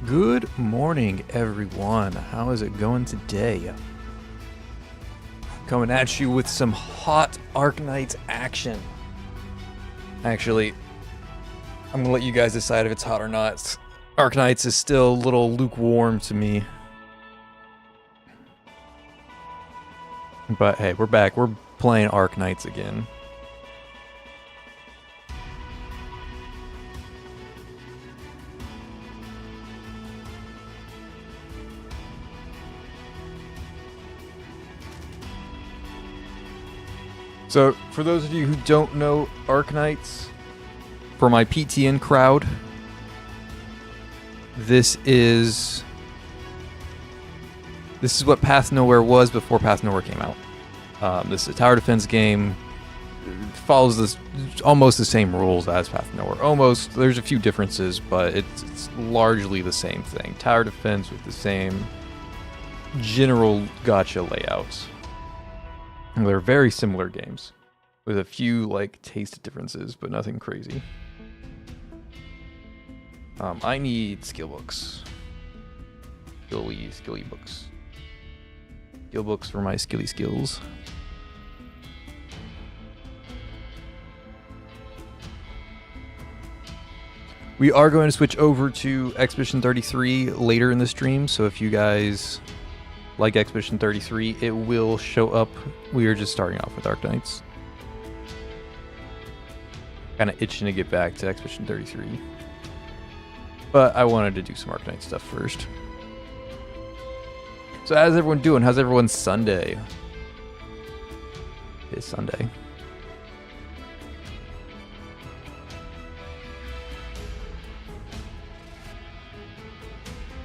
Good morning, everyone. How is it going today? Coming at you with some hot Arknights action. Actually, I'm gonna let you guys decide if it's hot or not. Arknights is still a little lukewarm to me. But hey, we're back. We're playing Arknights again. So, for those of you who don't know Arknights, for my PTN crowd, this is what Path Nowhere was before Path Nowhere came out. This is a tower defense game. It follows almost the same rules as Path Nowhere. Almost. There's a few differences, but it's largely the same thing. Tower defense with the same general gacha layouts. They're very similar games, with a few taste differences, but nothing crazy. I need skill books. Skilly books. Skill books for my skilly skills. We are going to switch over to Expedition 33 later in the stream, so if you guys like Expedition 33, it will show up. We are just starting off with Arknights. Kind of itching to get back to Expedition 33. But I wanted to do some Arknight stuff first. So how's everyone doing? How's everyone's Sunday? It is Sunday.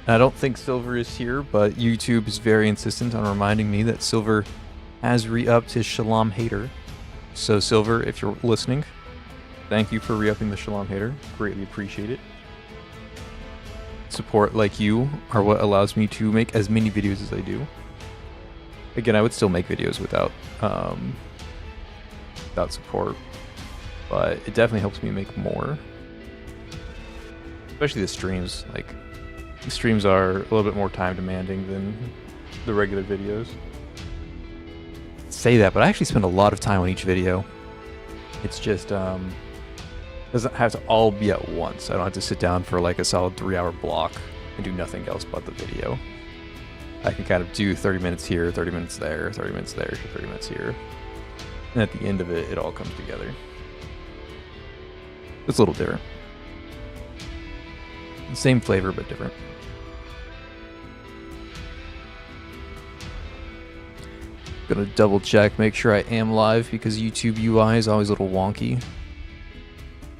I don't think Silver is here, but YouTube is very insistent on reminding me that Silver has re-upped his Shalom hater. So Silver, if you're listening, thank you for re-upping the Shalom hater. Greatly appreciate it. Support like you are what allows me to make as many videos as I do. Again, I would still make videos without support, but it definitely helps me make more. Especially the streams. The streams are a little bit more time demanding than the regular videos. Say that, but I actually spend a lot of time on each video. It's just doesn't have to all be at once. I don't have to sit down for a solid 3-hour block and do nothing else but the video. I can kind of do 30 minutes here, 30 minutes there, 30 minutes there, 30 minutes here. And at the end of it, it all comes together. It's a little different. Same flavor, but different. Gonna double check, make sure I am live, because YouTube UI is always a little wonky.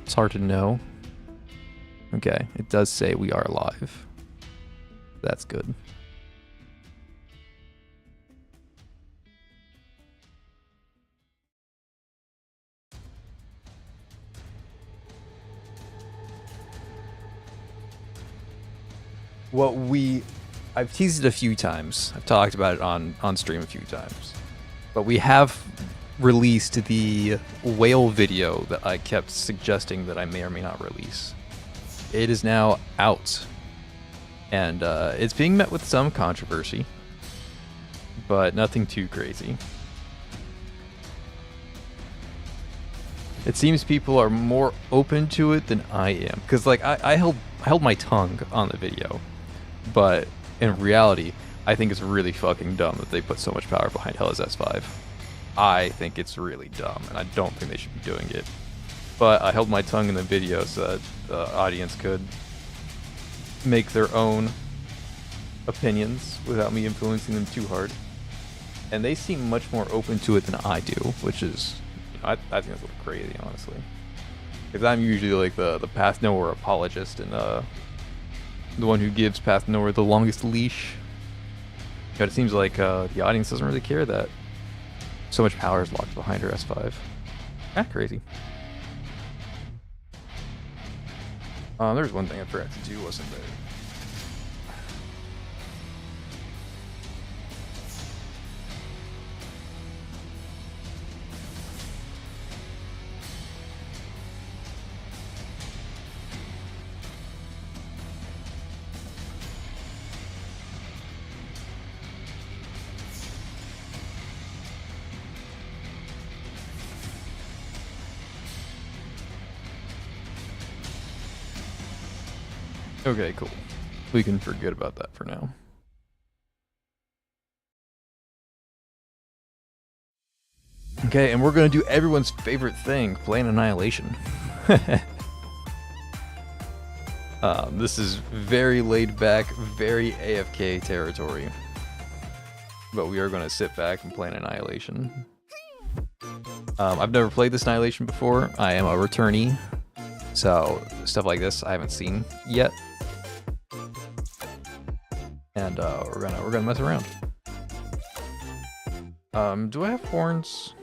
It's hard to know. Okay, it does say we are live. That's good. I've teased it a few times. I've talked about it on stream a few times. But we have released the whale video that I kept suggesting that I may or may not release. It is now out. And it's being met with some controversy, but nothing too crazy. It seems people are more open to it than I am. Because I held my tongue on the video. But in reality, I think it's really fucking dumb that they put so much power behind Hela's S5. I think it's really dumb, and I don't think they should be doing it. But I held my tongue in the video so that the audience could make their own opinions without me influencing them too hard. And they seem much more open to it than I do, which is, I think that's a little crazy, honestly. Because I'm usually the Path Nowhere apologist and the one who gives Path Nowhere the longest leash. But it seems like the audience doesn't really care that so much power is locked behind her S5. Crazy. There's one thing I forgot to do, wasn't there? Okay, cool. We can forget about that for now. Okay, and we're gonna do everyone's favorite thing, playing Annihilation. This is very laid back, very AFK territory. But we are gonna sit back and play Annihilation. I've never played this Annihilation before. I am a returnee, so stuff like this I haven't seen yet. And we're gonna mess around. Do I have horns?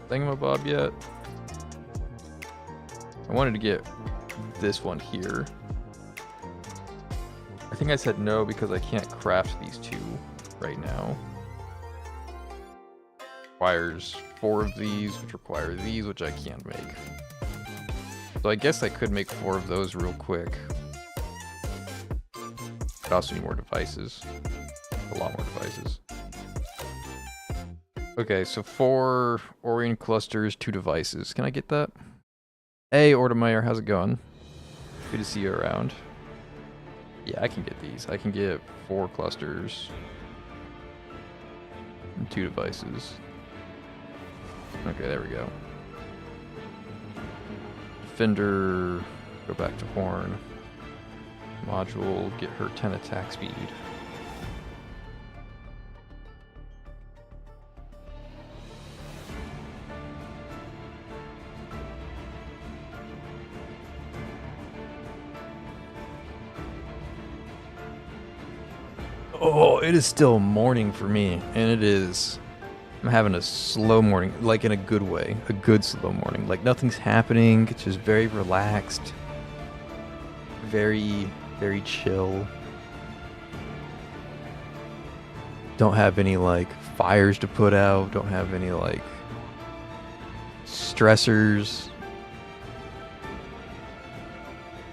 Thingamabob yet? I wanted to get this one here. I think I said no because I can't craft these two right now. Requires 4 of these, which require these, which I can't make. So I guess I could make 4 of those real quick. I also need more devices. A lot more devices. Okay, so 4 Orion clusters, 2 devices. Can I get that? Hey, Ordemeyer, how's it going? Good to see you around. Yeah, I can get these. I can get 4 clusters and 2 devices. Okay, there we go. Defender, go back to Horn. Module, get her 10 attack speed. Oh, it is still morning for me, and it is. I'm having a slow morning, like in a good way, a good slow morning. Like nothing's happening, it's just very relaxed, very, very chill. Don't have any like fires to put out, don't have any like stressors.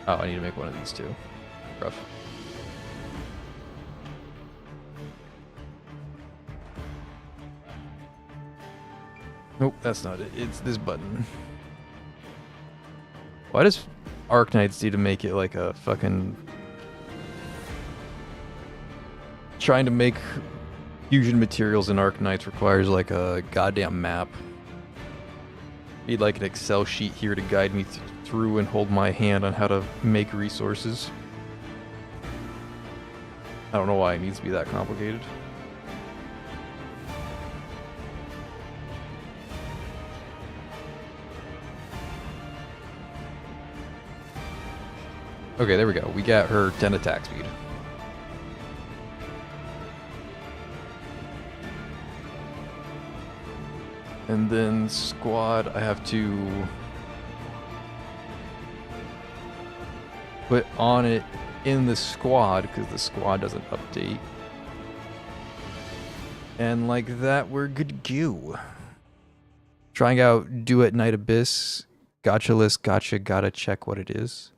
Oh, I need to make one of these too. Rough. Nope, that's not it. It's this button. Why does Arknights need to make it like a fucking... Trying to make fusion materials in Arknights requires like a goddamn map. Need like an Excel sheet here to guide me through and hold my hand on how to make resources. I don't know why it needs to be that complicated. Okay, there we go. We got her 10 attack speed. And then squad, I have to put on it in the squad because the squad doesn't update. And like that, we're good to go. Trying out Do at Night Abyss. Gotcha list, gotcha, gotta check what it is.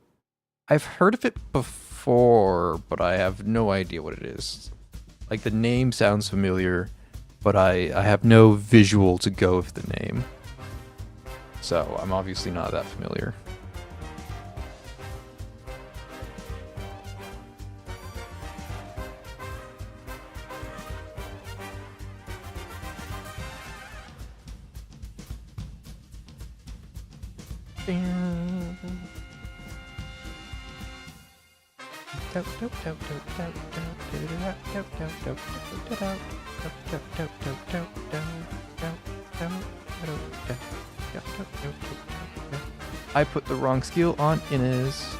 I've heard of it before, but I have no idea what it is. Like, the name sounds familiar, but I have no visual to go with the name. So, I'm obviously not that familiar. I put the wrong skill on Inez.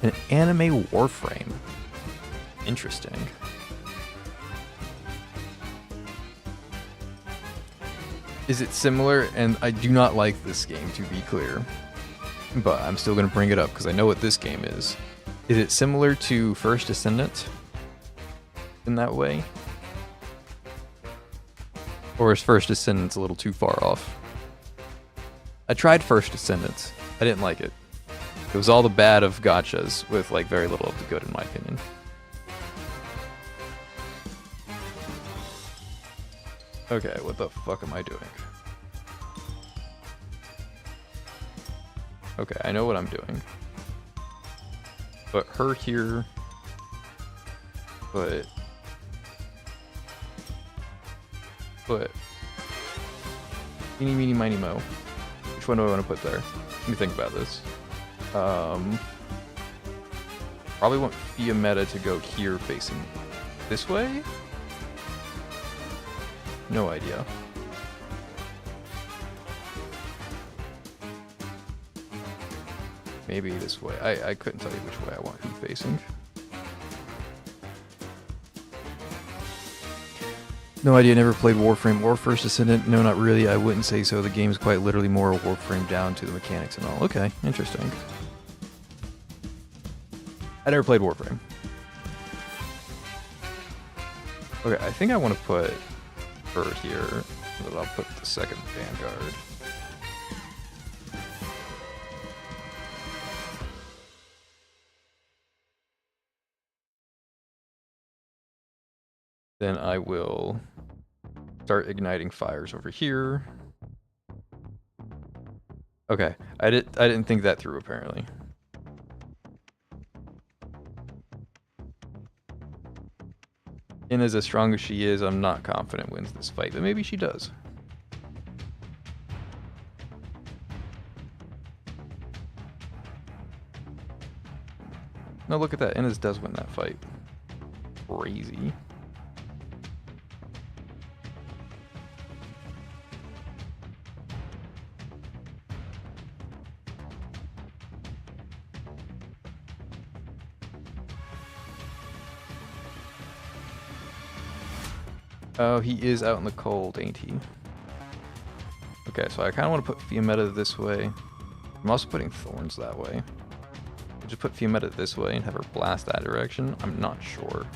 An anime warframe. Interesting. Is it similar? And I do not like this game, to be clear. But I'm still going to bring it up because I know what this game is. Is it similar to First Descendant in that way? Or is First Descendant a little too far off? I tried First Descendant. I didn't like it. It was all the bad of gachas with like very little of the good in my opinion. Okay, what the fuck am I doing? Okay, I know what I'm doing. Put her here. Put eeny, meeny, miny, mo. Which one do I want to put there? Let me think about this. Probably want Fiametta to go here facing this way? No idea. Maybe this way. I couldn't tell you which way I want him facing. No idea, never played Warframe or First Descendant. No, not really. I wouldn't say so. The game's quite literally more a Warframe down to the mechanics and all. Okay, interesting. I never played Warframe. Okay, I think I want to put her here. So that I'll put the second Vanguard. Then I will start igniting fires over here. Okay, I didn't think that through apparently. And as strong as she is, I'm not confident wins this fight, but maybe she does. No, look at that. Inez does win that fight. Crazy. Oh, he is out in the cold, ain't he? Okay, so I kind of want to put Fiametta this way. I'm also putting Thorns that way. I'll just put Fiametta this way and have her blast that direction. I'm not sure.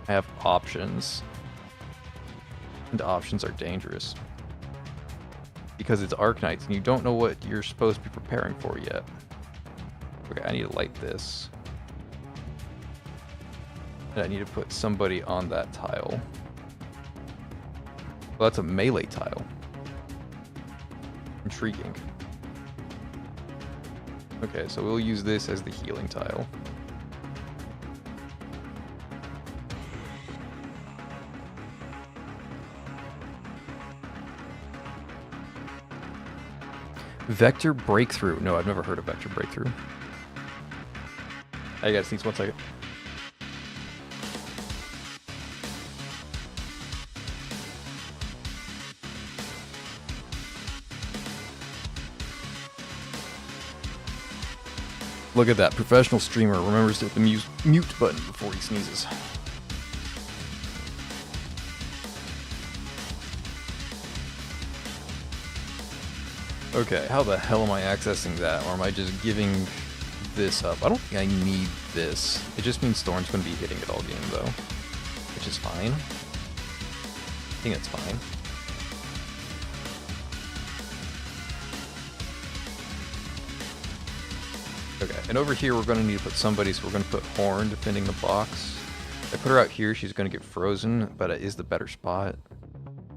I have options. And options are dangerous. Because it's Arknights and you don't know what you're supposed to be preparing for yet. Okay, I need to light this. And I need to put somebody on that tile. Well, that's a melee tile. Intriguing. Okay, so we'll use this as the healing tile. Vector Breakthrough. No, I've never heard of Vector Breakthrough. I gotta sneeze 1 second. Look at that. Professional streamer remembers to hit the mute button before he sneezes. Okay, how the hell am I accessing that? Or am I just giving this up? I don't think I need this. It just means Thorn's going to be hitting it all game, though. Which is fine. I think it's fine. Okay, and over here we're going to need to put somebody, so we're going to put Horn defending the box. If I put her out here, she's going to get frozen, but it is the better spot.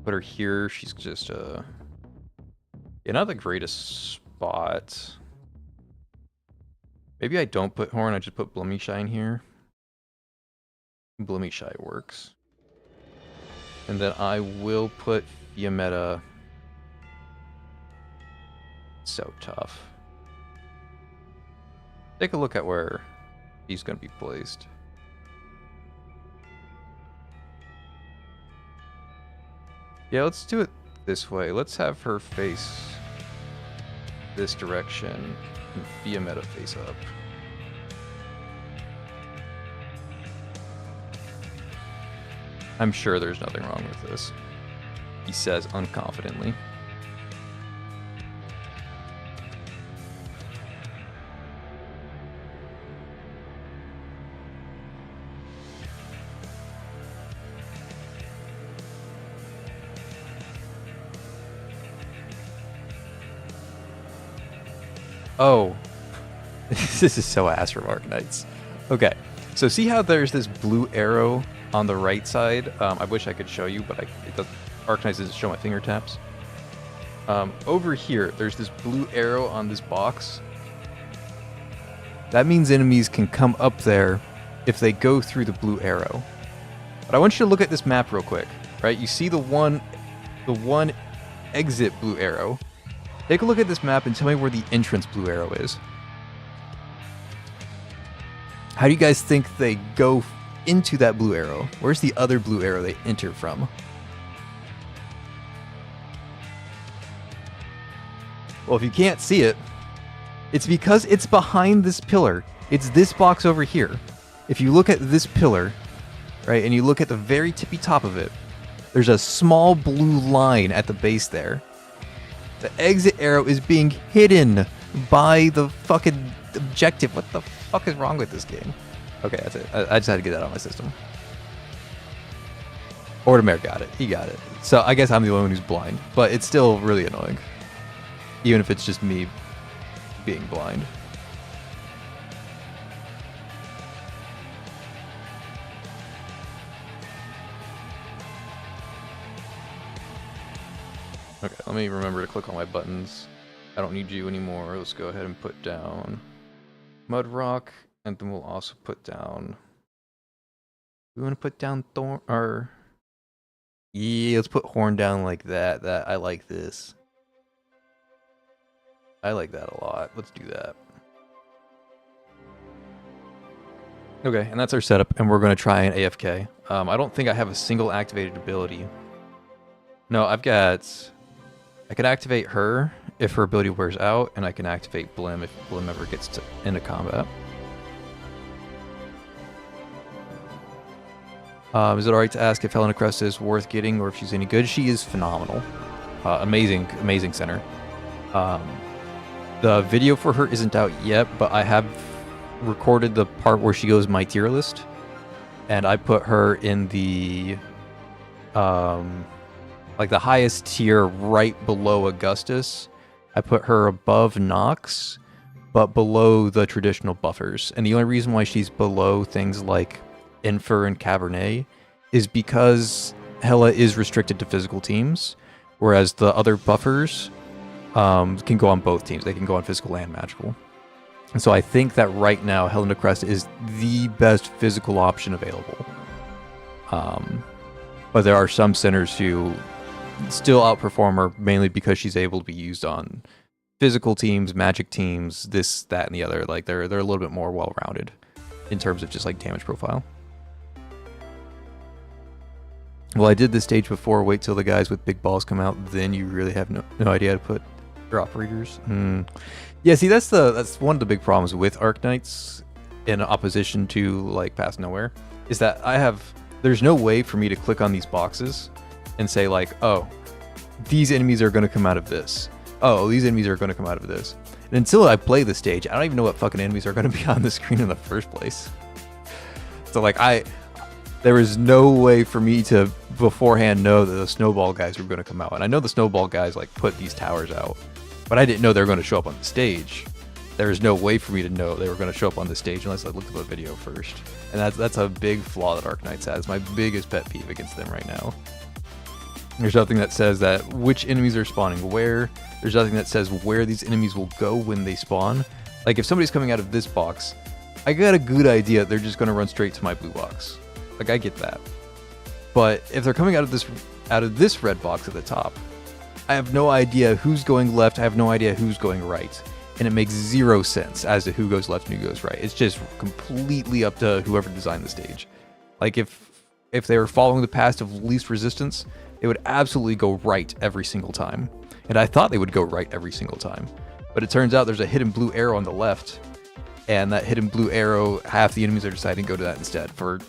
Put her here, she's just, yeah, not the greatest spot. Maybe I don't put Horn, I just put Blumishine here. Blumishine works. And then I will put Fiametta. So tough. Take a look at where he's going to be placed. Yeah, let's do it this way. Let's have her face this direction and Fiametta face up. I'm sure there's nothing wrong with this, he says unconfidently. Oh, this is so ass from Arknights. Okay, so see how there's this blue arrow on the right side? I wish I could show you, but Arknights doesn't show my finger taps. Over here, there's this blue arrow on this box. That means enemies can come up there if they go through the blue arrow. But I want you to look at this map real quick, right? You see the one exit blue arrow. Take a look at this map and tell me where the entrance blue arrow is. How do you guys think they go into that blue arrow? Where's the other blue arrow they enter from? Well, if you can't see it, it's because it's behind this pillar. It's this box over here. If you look at this pillar, right, and you look at the very tippy top of it, there's a small blue line at the base there. The exit arrow is being hidden by the fucking objective. What the fuck is wrong with this game? Okay, that's it. I just had to get that out of my system. Ortimer got it. He got it. So I guess I'm the only one who's blind, but it's still really annoying. Even if it's just me being blind. Okay, let me remember to click on my buttons. I don't need you anymore. Let's go ahead and put down Mud Rock, and then we'll also put down... We want to put down Thorn, or... Yeah, let's put Horn down like that. I like this. I like that a lot. Let's do that. Okay, and that's our setup, and we're going to try an AFK. I don't think I have a single activated ability. No, I've got... I could activate her if her ability wears out, and I can activate Blim if Blim ever gets into combat. Is it alright to ask if Helena Crest is worth getting or if she's any good? She is phenomenal. Amazing center. The video for her isn't out yet, but I have recorded the part where she goes my tier list, and I put her in the like the highest tier right below Augustus. I put her above Nox, but below the traditional buffers. And the only reason why she's below things like Infer and Cabernet is because Hela is restricted to physical teams, whereas the other buffers can go on both teams. They can go on physical and magical. And so I think that right now Helena Crest is the best physical option available. But there are some centers who still outperform her, mainly because she's able to be used on physical teams, magic teams, this, that, and the other. Like they're a little bit more well-rounded in terms of just like damage profile. Well, I did this stage before. Wait till the guys with big balls come out, then you really have no idea how to put drop readers. Yeah, see, that's one of the big problems with Arknights in opposition to like Path Nowhere, is that there's no way for me to click on these boxes and say like, oh, these enemies are going to come out of this. Oh, these enemies are going to come out of this. And until I play the stage, I don't even know what fucking enemies are going to be on the screen in the first place. So like there was no way for me to beforehand know that the snowball guys were going to come out. And I know the snowball guys like put these towers out, but I didn't know they were going to show up on the stage. There was no way for me to know they were going to show up on the stage unless I looked at the video first. And that's a big flaw that Arknights has. My biggest pet peeve against them right now. There's nothing that says that which enemies are spawning where. There's nothing that says where these enemies will go when they spawn. Like if somebody's coming out of this box, I got a good idea they're just going to run straight to my blue box. Like I get that. But if they're coming out of this red box at the top, I have no idea who's going left. I have no idea who's going right. And it makes zero sense as to who goes left and who goes right. It's just completely up to whoever designed the stage. Like if they were following the path of least resistance, they would absolutely go right every single time. And I thought they would go right every single time. But it turns out there's a hidden blue arrow on the left. And that hidden blue arrow, half the enemies are deciding to go to that instead for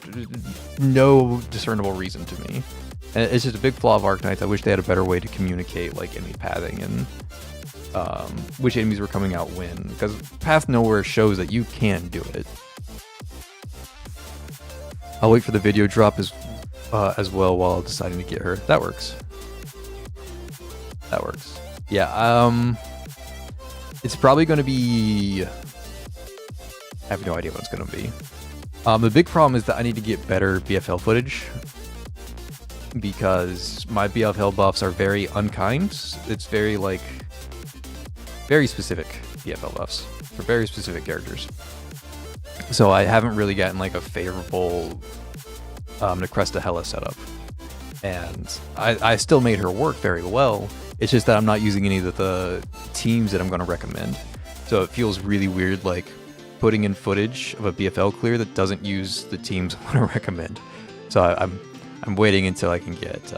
no discernible reason to me. And it's just a big flaw of Arknights. I wish they had a better way to communicate like enemy pathing and which enemies were coming out when. Because Path Nowhere shows that you can do it. I'll wait for the video drop as well while deciding to get her. That works. That works. Yeah, it's probably going to be... I have no idea what it's going to be. The big problem is that I need to get better BFL footage. because my BFL buffs are very unkind. It's very like very specific BFL buffs for very specific characters. So I haven't really gotten like a favorable Necresta Hela setup, and I still made her work very well. It's just that I'm not using any of the teams that I'm going to recommend. So it feels really weird, like putting in footage of a BFL clear that doesn't use the teams I want to recommend. So I'm waiting until I can get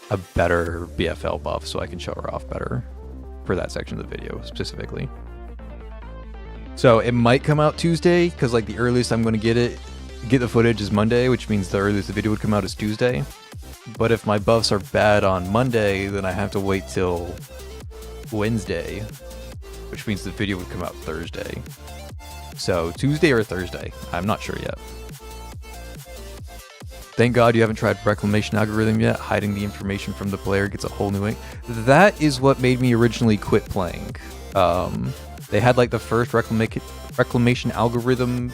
a better BFL buff so I can show her off better for that section of the video specifically. So it might come out Tuesday, because like the earliest I'm going to get the footage is Monday, which means the earliest the video would come out is Tuesday. But if my buffs are bad on Monday, then I have to wait till Wednesday, which means the video would come out Thursday. So Tuesday or Thursday, I'm not sure yet. Thank God you haven't tried reclamation algorithm yet. Hiding the information from the player gets a whole new ink. That is what made me originally quit playing. They had like the first reclamation algorithm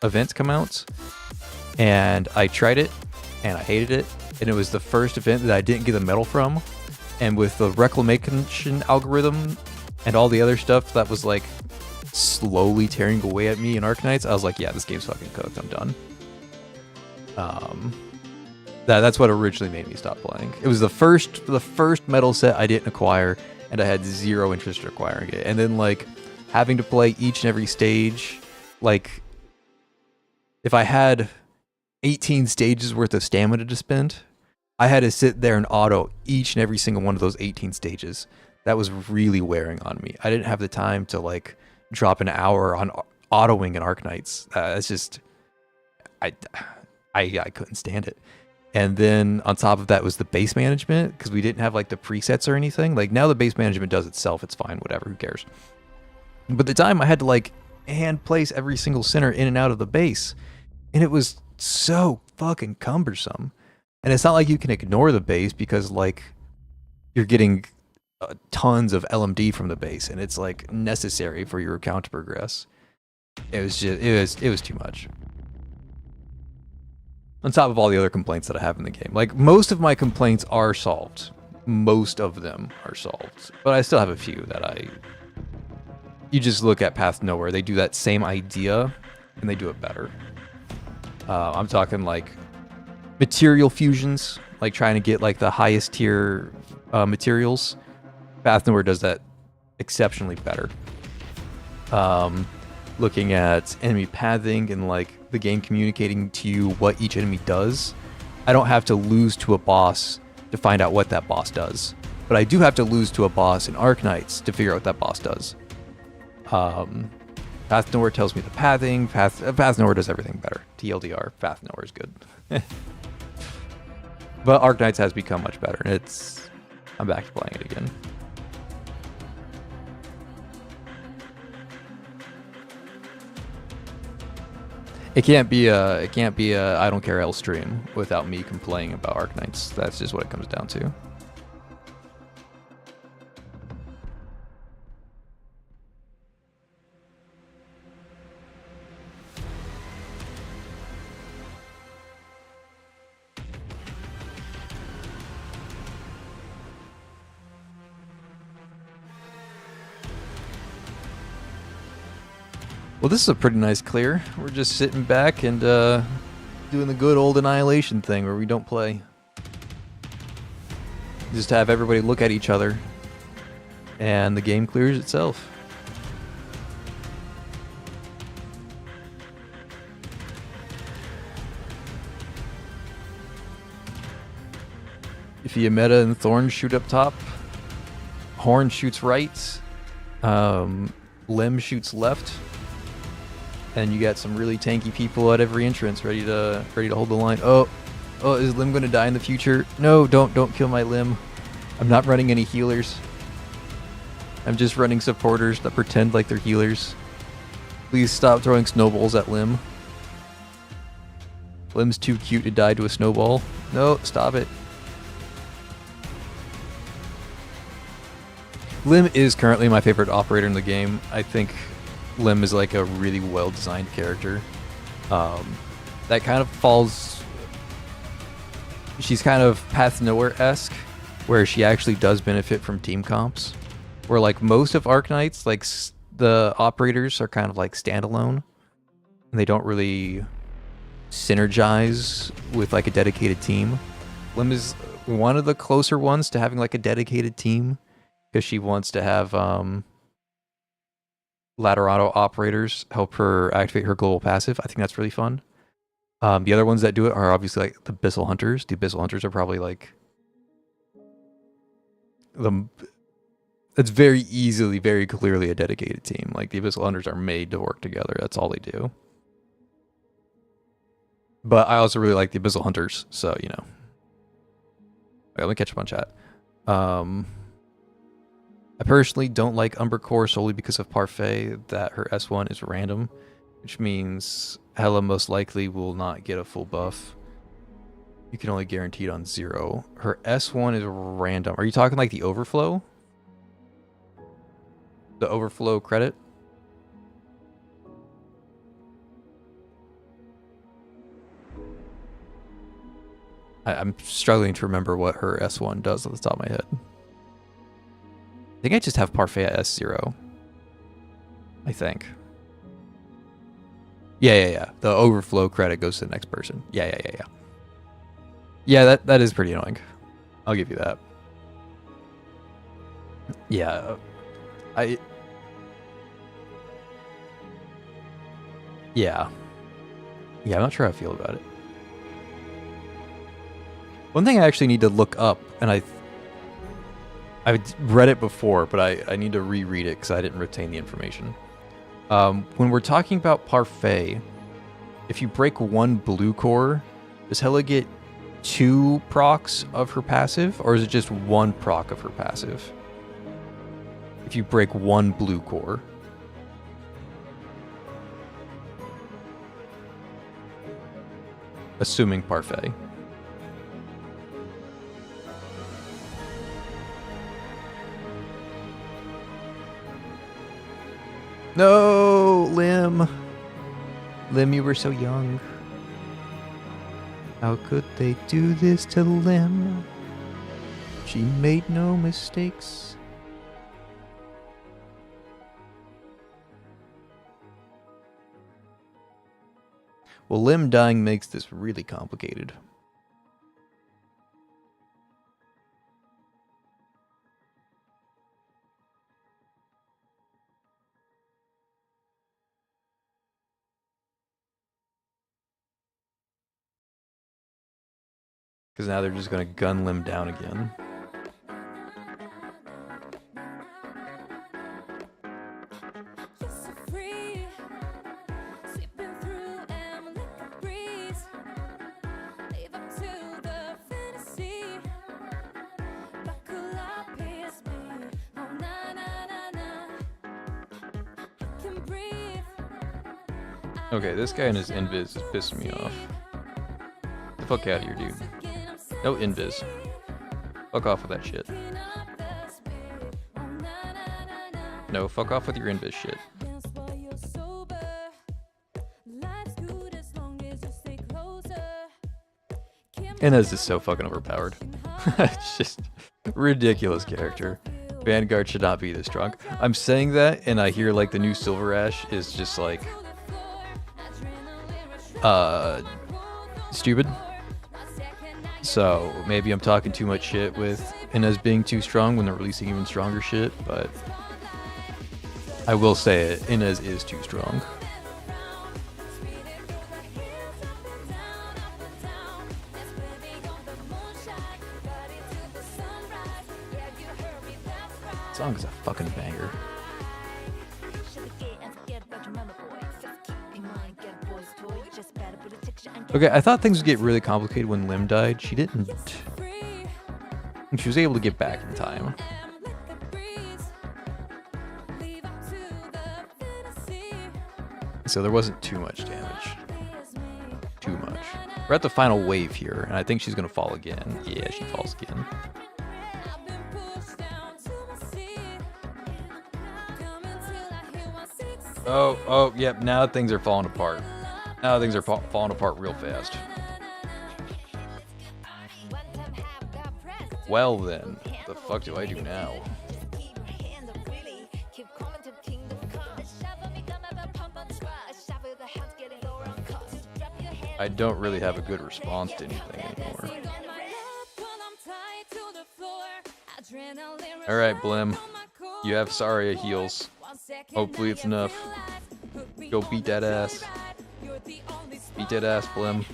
events come out, and I tried it and I hated it, and it was the first event that I didn't get a medal from. And with the reclamation algorithm and all the other stuff that was like slowly tearing away at me in Arknights, I was like, yeah, this game's fucking cooked, I'm done. That's what originally made me stop playing. It was the first medal set I didn't acquire, and I had zero interest in acquiring it. And then like having to play each and every stage, like if I had 18 stages worth of stamina to spend, I had to sit there and auto each and every single one of those 18 stages. That was really wearing on me. I didn't have the time to like drop an hour on autoing in Arknights. It's just, I couldn't stand it. And then on top of that was the base management, because we didn't have like the presets or anything. Like now the base management does itself. It's fine, whatever, who cares? But at the time I had to like hand place every single center in and out of the base, and it was so fucking cumbersome. And it's not like you can ignore the base, because like you're getting tons of LMD from the base, and it's like necessary for your account to progress. It was just it was too much. On top of all the other complaints that I have in the game. Like most of my complaints are solved. Most of them are solved. But I still have a few that you just look at Path Nowhere. They do that same idea and they do it better. I'm talking like material fusions, like trying to get like the highest tier materials. Path Nowhere does that exceptionally better. Looking at enemy pathing and like the game communicating to you what each enemy does. I don't have to lose to a boss to find out what that boss does, but I do have to lose to a boss in Arknights to figure out what that boss does. Path Nowhere tells me the pathing. Path Nowhere does everything better. TLDR, Path Nowhere is good. But Arknights has become much better, and I'm back to playing it again. It can't be a idontcarel stream without me complaining about Arknights. That's just what it comes down to. Well, this is a pretty nice clear. We're just sitting back and doing the good old annihilation thing where we don't play. Just have everybody look at each other and the game clears itself. If you meta and Thorn shoot up top, Horn shoots right, Limb shoots left. And you got some really tanky people at every entrance ready to hold the line. Oh, is Limb going to die in the future? No, don't kill my Limb. I'm not running any healers. I'm just running supporters that pretend like they're healers. Please stop throwing snowballs at Limb. Limb's too cute to die to a snowball. No, stop it. Limb is currently my favorite operator in the game. I think Lim is like a really well-designed character. That kind of falls... She's kind of Path Nowhere-esque, where she actually does benefit from team comps. Where like most of Arknights, like the operators are kind of like standalone. And they don't really synergize with like a dedicated team. Lim is one of the closer ones to having like a dedicated team, because she wants to have Laderato operators help her activate her global passive. I think that's really fun. The other ones that do it are obviously like the Abyssal Hunters. The Abyssal Hunters are probably like it's very easily, very clearly a dedicated team. Like the Abyssal Hunters are made to work together. That's all they do. But I also really like the Abyssal Hunters, so you know. Okay, let me catch up on chat. I personally don't like Umber Core solely because of Parfait, that her S1 is random, which means Hela most likely will not get a full buff. You can only guarantee it on 0. Her S1 is random. Are you talking like the overflow? The overflow credit? I'm struggling to remember what her S1 does off the top of my head. I think I just have Parfait at S0. I think. Yeah. The overflow credit goes to the next person. Yeah. Yeah, that is pretty annoying. I'll give you that. Yeah. Yeah, I'm not sure how I feel about it. One thing I actually need to look up, and I've read it before, but I need to reread it because I didn't retain the information. When we're talking about Parfait, if you break 1 blue core, does Hela get 2 procs of her passive, or is it just 1 proc of her passive? If you break 1 blue core. Assuming Parfait. No, Lim. Lim, you were so young. How could they do this to Lim? She made no mistakes. Well, Lim dying makes this really complicated. Because now they're just going to gun Lim down again. Okay, this guy and his invis is pissing me off. Get the fuck out of here, dude. No invis. Fuck off with that shit. No, fuck off with your invis shit. Inez is so fucking overpowered. It's just ridiculous character. Vanguard should not be this strong. I'm saying that, and I hear like the new Silver Ash is just like stupid. So maybe I'm talking too much shit with Inez being too strong when they're releasing even stronger shit, but I will say it, Inez is too strong. This song is a fucking banger. Okay, I thought things would get really complicated when Lim died. She didn't. And she was able to get back in time. So there wasn't too much damage. Too much. We're at the final wave here, and I think she's gonna fall again. Yeah, she falls again. Oh, yep, now things are falling apart. Now things are falling apart real fast. Well then, the fuck do I do now? I don't really have a good response to anything anymore. Alright, Blim. You have Saria heals. Hopefully it's enough. Go beat that ass. Beat that ass, Blim.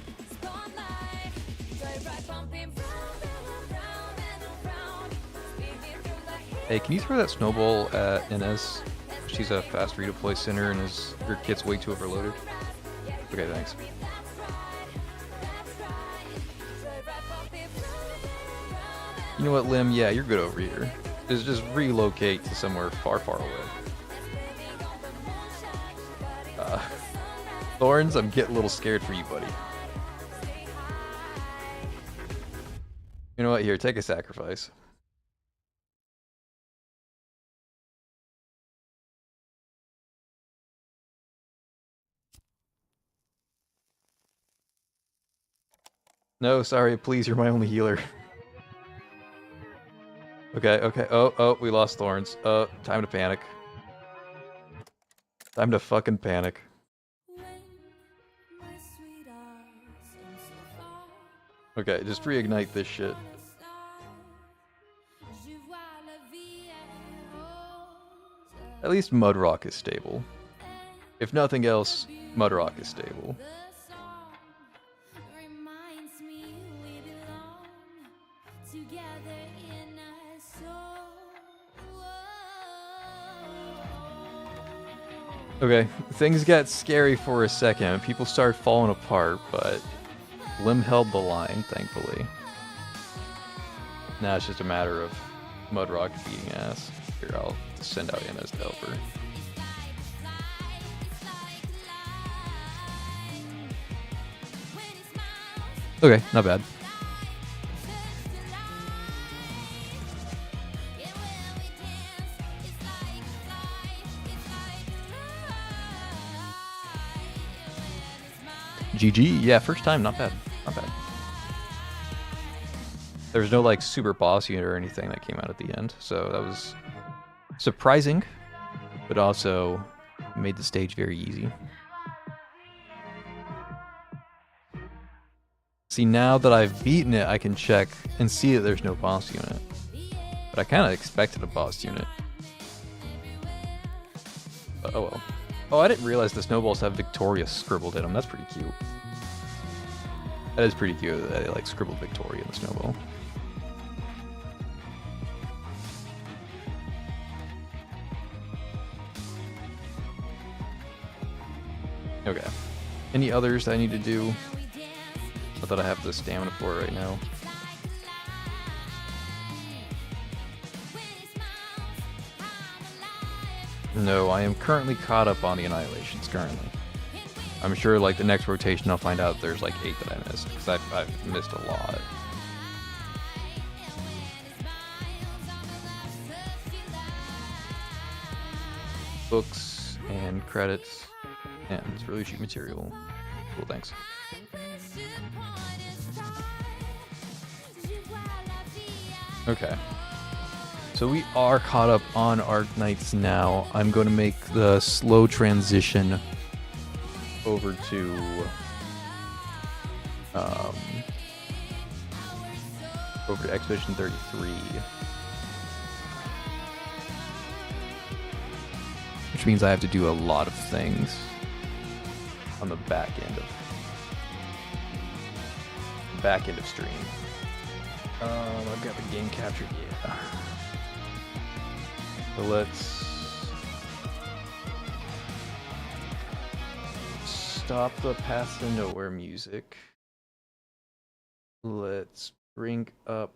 Hey, can you throw that snowball at Inez? She's a fast redeploy center and her kit's way too overloaded. Okay, thanks. You know what, Lim? Yeah, you're good over here. Just relocate to somewhere far, far away. Thorns, I'm getting a little scared for you, buddy. You know what? Here, take a sacrifice. No, sorry, please, you're my only healer. Okay. Oh, we lost Thorns. Time to panic. Time to fucking panic. Okay, just reignite this shit. At least Mudrock is stable. If nothing else, Mudrock is stable. Okay, things got scary for a second. People started falling apart, but Lim held the line, thankfully. Now it's just a matter of Mudrock beating ass. Here, I'll send out Inez to help her. Okay, not bad. GG, yeah, first time, not bad, not bad. There was no like super boss unit or anything that came out at the end, so that was surprising, but also made the stage very easy. See, now that I've beaten it, I can check and see that there's no boss unit. But I kind of expected a boss unit. But, oh well. Oh, I didn't realize the snowballs have Victoria scribbled in them. That's pretty cute. That is pretty cute that they like scribbled Victoria in the snowball. Okay. Any others that I need to do? I thought I have the stamina for it right now. No, I am currently caught up on the Annihilations, currently. I'm sure, like, the next rotation I'll find out there's, like, 8 that I missed, because I've missed a lot. Books and credits and it's really cheap material. Cool, thanks. Okay. So we are caught up on Arknights now. I'm going to make the slow transition over to Expedition 33, which means I have to do a lot of things on the back end of stream. I've got the game captured, yeah. So let's stop the Path to Nowhere music. Let's bring up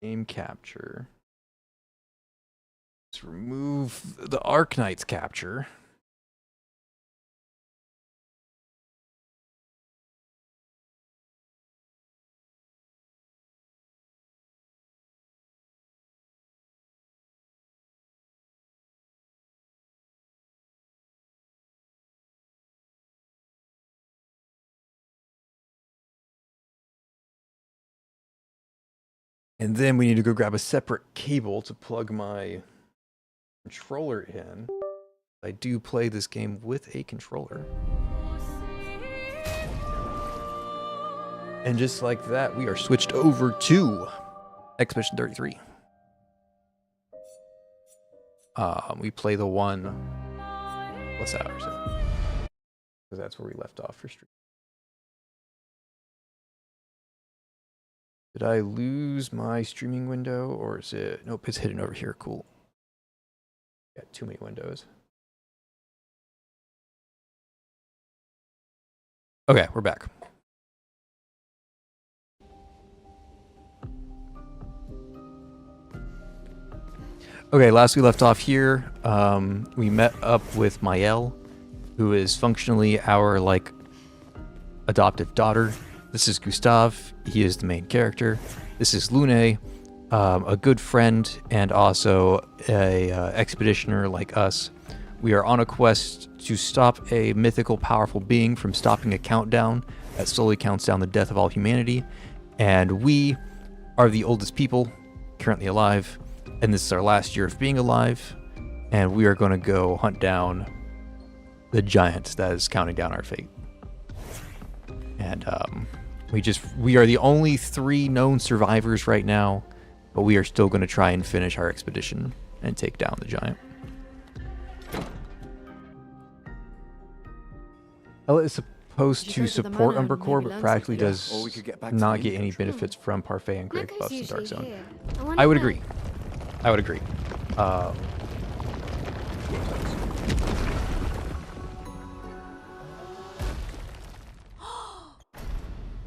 game capture. Let's remove the Arknights capture. And then we need to go grab a separate cable to plug my controller in. I do play this game with a controller. And just like that, we are switched over to Expedition 33. We play the one plus hours. Because that's where we left off for stream. Did I lose my streaming window, or is it... Nope, it's hidden over here. Cool. Got too many windows. Okay, we're back. Okay, last we left off here, we met up with Maëlle, who is functionally our, like, adoptive daughter. This is Gustave. He is the main character. This is Lune, a good friend and also a expeditioner like us. We are on a quest to stop a mythical, powerful being from stopping a countdown that slowly counts down the death of all humanity. And we are the oldest people currently alive, and this is our last year of being alive. And we are going to go hunt down the giant that is counting down our fate. And we are the only 3 known survivors right now, but we are still going to try and finish our expedition and take down the giant. Ella is supposed to support Umbercore, but practically does not get any benefits from Parfait and Grave buffs in Dark Zone. I would agree. I would agree.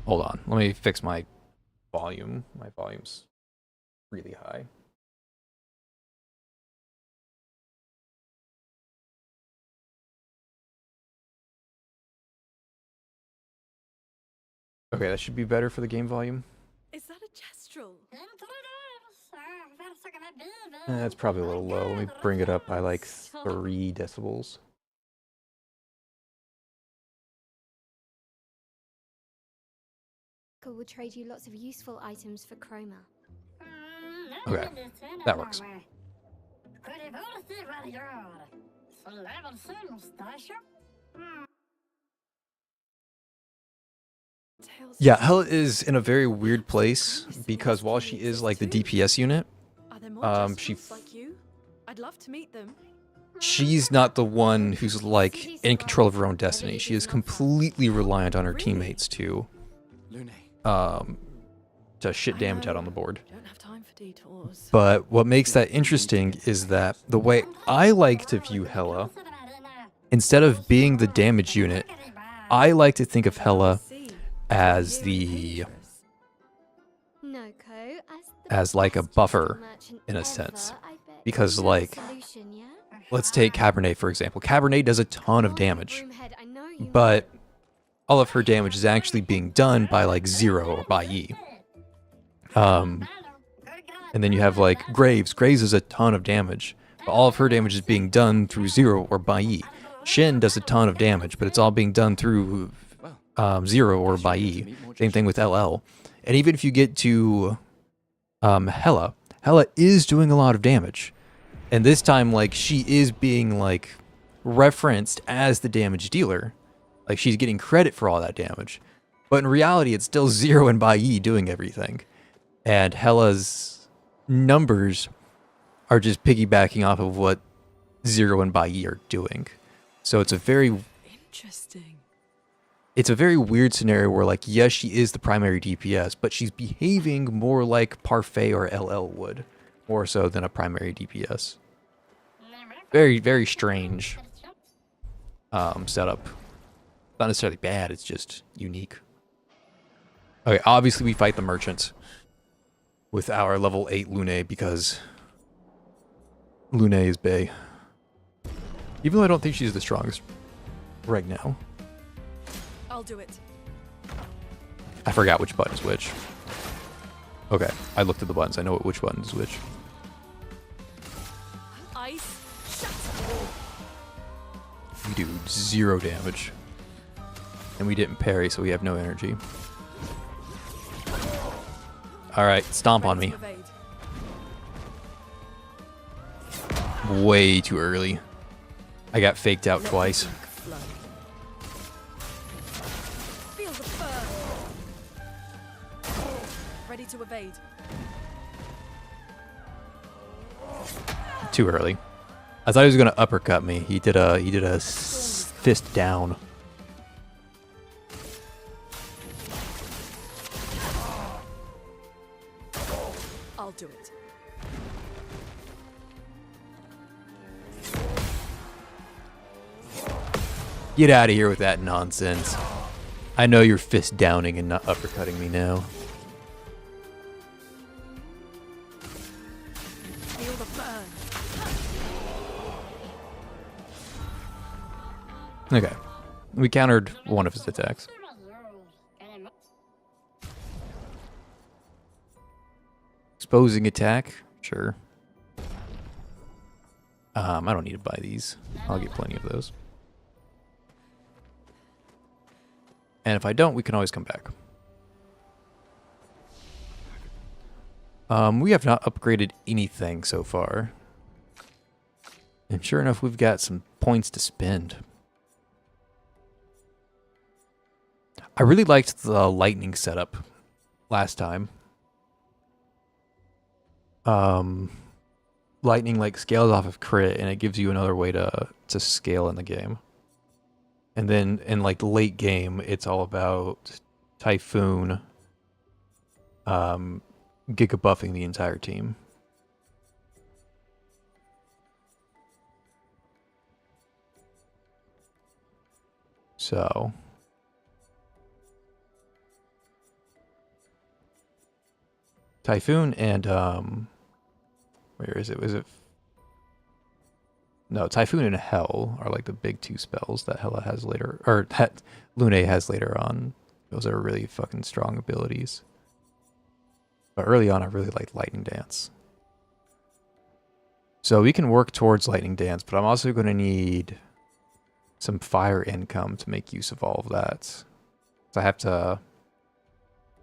Hold on. Let me fix my volume. My volume's really high. Okay, that should be better for the game volume. Is that a gestural? That's probably a little low. Let me bring it up by like 3 decibels. Will trade you lots of useful items for chroma. Okay, that works. Yeah, Hella is in a very weird place because while she is like the DPS unit, she's not the one who's like in control of her own destiny. She is completely reliant on her teammates to shit damage out on the board. But what makes that interesting is that the way I like to view Hella, instead of being the damage unit, I like to think of Hella as like a buffer in a sense. Because like, let's take Cabernet for example. Cabernet does a ton of damage, but all of her damage is actually being done by like Zero or by E. And then you have like Graves. Graves does a ton of damage, but all of her damage is being done through Zero or by E. Shin does a ton of damage, but it's all being done through Zero or by E. Same thing with LL. And even if you get to Hella is doing a lot of damage. And this time, like, she is being like referenced as the damage dealer. Like, she's getting credit for all that damage. But in reality, it's still Zero and Bai Yi doing everything. And Hella's numbers are just piggybacking off of what Zero and Bai Yi are doing. So it's a very... Interesting. It's a very weird scenario where, like, yes, she is the primary DPS, but she's behaving more like Parfait or LL would. More so than a primary DPS. Very, very strange setup. Not necessarily bad, it's just unique. Okay, obviously we fight the merchant with our level 8 Lune because Lune is bae. Even though I don't think she's the strongest right now. I'll do it. I forgot which button's which. Okay, I looked at the buttons. I know which button is which. Ice. We do 0 damage. And we didn't parry, so we have no energy. Alright, stomp on Ready me. to evade. Way too early. I got faked out Let twice. the ink flow. Feel the burn. Ready to evade. Too early. I thought he was gonna uppercut me. He did a fist down. I'll do it. Get out of here with that nonsense. I know you're fist downing and not uppercutting me now. Feel the burn. Okay. We countered one of his attacks. Exposing attack? Sure. I don't need to buy these. I'll get plenty of those. And if I don't, we can always come back. We have not upgraded anything so far. And sure enough, we've got some points to spend. I really liked the lightning setup last time. Lightning like scales off of crit, and it gives you another way to scale in the game. And then in like the late game, it's all about Typhoon giga buffing the entire team. So Typhoon and where is it? Was it? No, Typhoon and Hell are like the big two spells that Hela has later, or that Lune has later on. Those are really fucking strong abilities. But early on, I really liked Lightning Dance. So we can work towards Lightning Dance, but I'm also going to need some fire income to make use of all of that. So I have to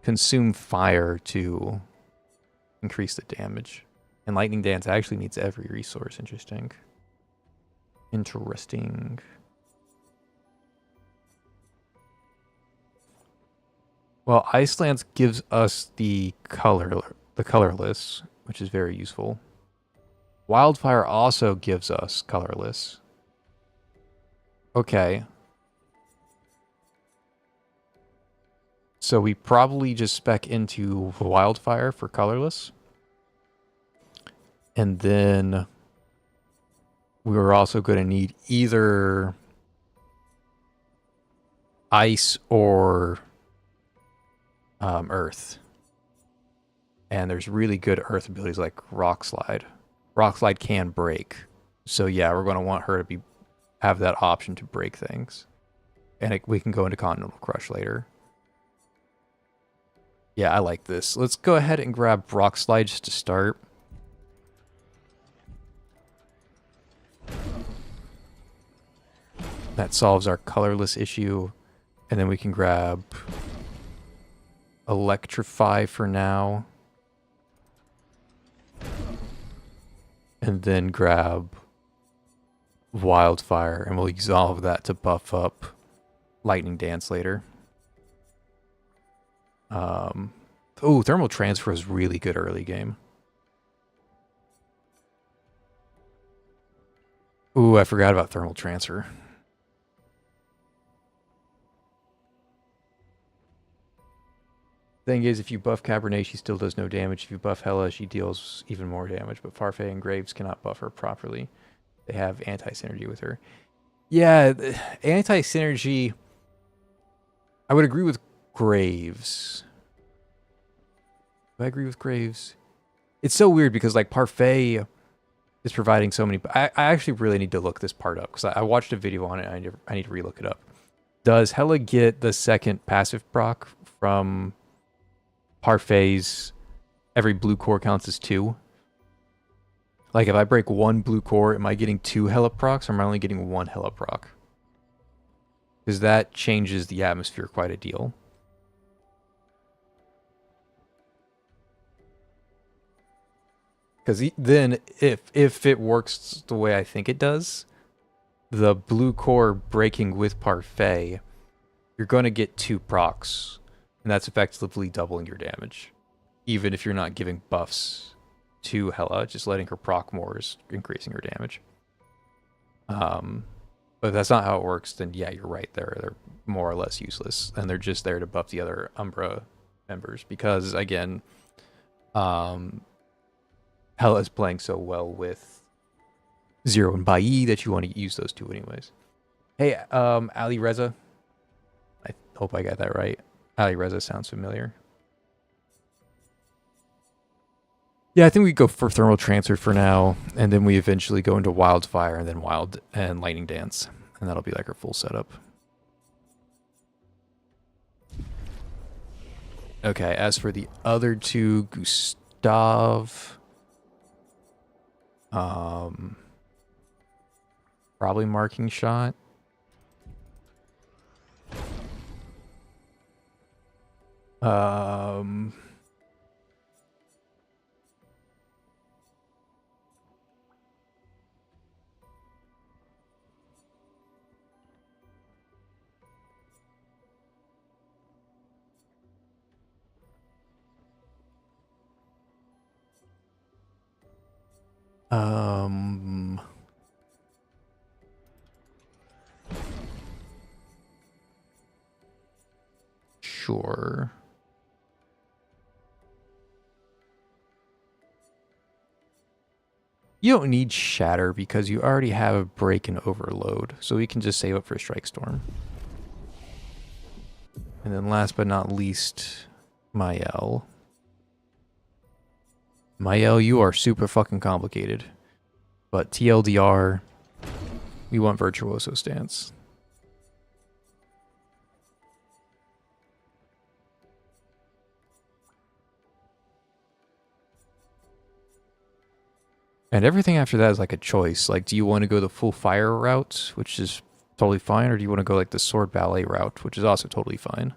consume fire to increase the damage. And Lightning Dance actually needs every resource. Interesting. Interesting. Well, Ice Lance gives us the colorless, which is very useful. Wildfire also gives us colorless. Okay. So we probably just spec into Wildfire for colorless. And then we were also going to need either ice or earth. And there's really good earth abilities like Rock Slide. Rock Slide can break. So yeah, we're going to want her to have that option to break things. And we can go into Continental Crush later. Yeah, I like this. Let's go ahead and grab Rock Slide just to start. That solves our colorless issue. And then we can grab Electrify for now. And then grab Wildfire. And we'll use all of that to buff up Lightning Dance later. Oh, Thermal Transfer is really good early game. Ooh, I forgot about Thermal Transfer. Thing is, if you buff Cabernet, she still does no damage. If you buff Hela, she deals even more damage. But Farfey and Graves cannot buff her properly. They have anti-synergy with her. Yeah, anti-synergy... I would agree with Graves. Do I agree with Graves? It's so weird because, like, Parfait is providing so many... I actually really need to look this part up because I watched a video on it and I need to relook it up. Does Hela get the second passive proc from Parfait's every blue core counts as 2? Like, if I break 1 blue core, am I getting 2 Hela procs or am I only getting 1 Hela proc? Because that changes the atmosphere quite a deal. Because then, if it works the way I think it does, the blue core breaking with Parfait, you're going to get 2 procs, and that's effectively doubling your damage. Even if you're not giving buffs to Hela, just letting her proc more is increasing her damage. But if that's not how it works, then yeah, you're right. They're more or less useless, and they're just there to buff the other Umbra members. Because again, Hela is playing so well with Zero and Bai that you want to use those 2 anyways. Hey, Ali Reza. I hope I got that right. Ali Reza sounds familiar. Yeah, I think we go for Thermal Transfer for now, and then we eventually go into Wildfire, and then Wild and Lightning Dance, and that'll be like our full setup. Okay, as for the other 2, Gustav, probably Marking Shot. Sure. You don't need Shatter because you already have a Break and Overload, so we can just save up for Strike Storm. And then last but not least, Mael. Mael, you are super fucking complicated. But TLDR, we want Virtuoso stance. And everything after that is like a choice. Like, do you want to go the full fire route, which is totally fine, or do you want to go like the sword ballet route, which is also totally fine?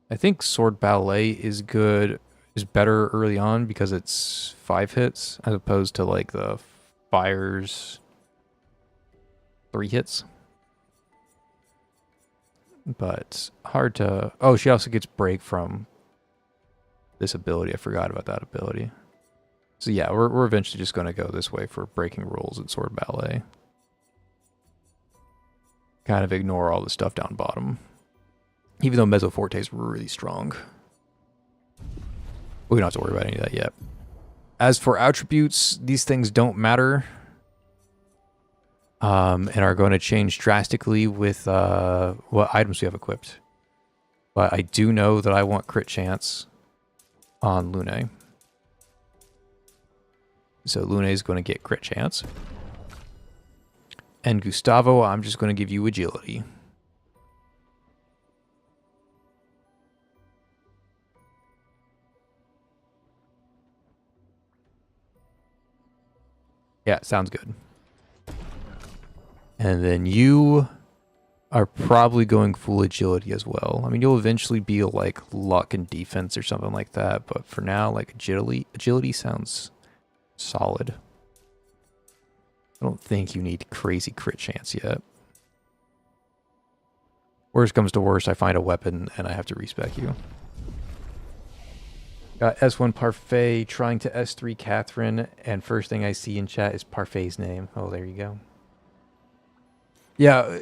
I think sword ballet is better early on because it's 5 hits as opposed to like the fire's 3 hits. But hard to... Oh, she also gets break from this ability. I forgot about that ability. So yeah, we're eventually just going to go this way for breaking rules and sword ballet. Kind of ignore all the stuff down bottom. Even though Mezzoforte is really strong. We don't have to worry about any of that yet. As for attributes, these things don't matter. And are going to change drastically with what items we have equipped. But I do know that I want crit chance on Lune. So Lune is going to get crit chance. And Gustavo, I'm just going to give you agility. Yeah, sounds good. And then you are probably going full agility as well. I mean, you'll eventually be like luck and defense or something like that, but for now, like agility sounds solid. I don't think you need crazy crit chance yet. Worst comes to worst, I find a weapon and I have to respec you. Got S1 Parfait trying to S3 Catherine, and first thing I see in chat is Parfait's name. Oh, there you go. Yeah,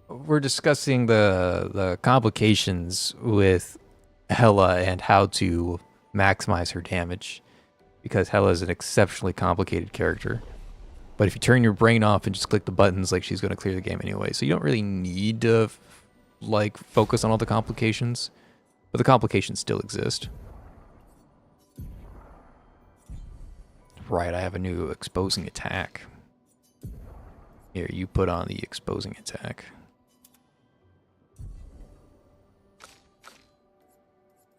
we're discussing the complications with Hela and how to maximize her damage, because Hela is an exceptionally complicated character. But if you turn your brain off and just click the buttons, like, she's going to clear the game anyway. So you don't really need to like focus on all the complications, but the complications still exist. Right, I have a new exposing attack. Here, you put on the exposing attack.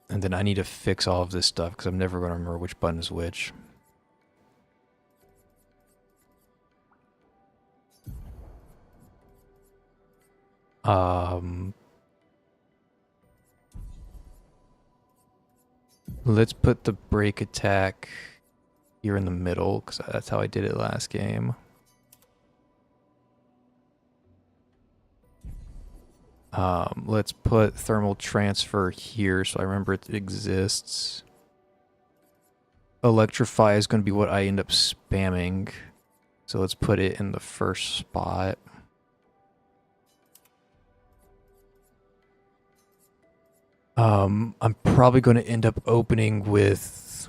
And then I need to fix all of this stuff because I'm never going to remember which button is which. Let's put the break attack here in the middle, because that's how I did it last game. Let's put thermal transfer here so I remember it exists. Electrify is going to be what I end up spamming. So let's put it in the first spot. I'm probably going to end up opening with...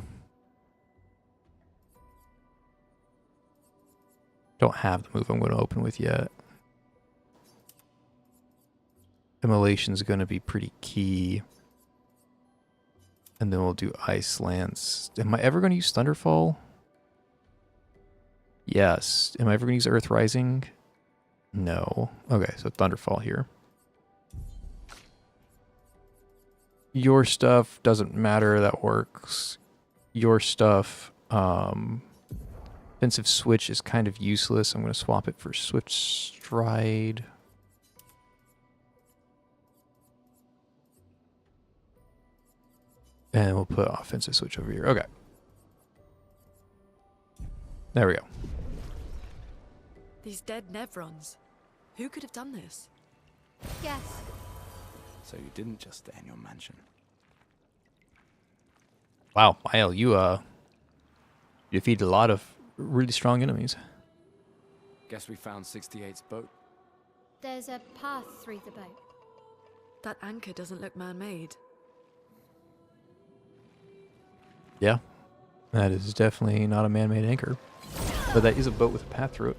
Don't have the move I'm going to open with yet. Immolation's going to be pretty key. And then we'll do Ice Lance. Am I ever going to use Thunderfall? Yes. Am I ever going to use Earth Rising? No. Okay, so Thunderfall here. Your stuff doesn't matter, that works. Your stuff, offensive switch is kind of useless. I'm going to swap it for Swift Stride. And we'll put offensive switch over here. Okay. There we go. These dead Nevrons. Who could have done this? Yes. So you didn't just stay in your mansion. Wow, Mile, you defeated a lot of really strong enemies. Guess we found 68's boat. There's a path through the boat. That anchor doesn't look man-made. Yeah, that is definitely not a man-made anchor. But that is a boat with a path through it.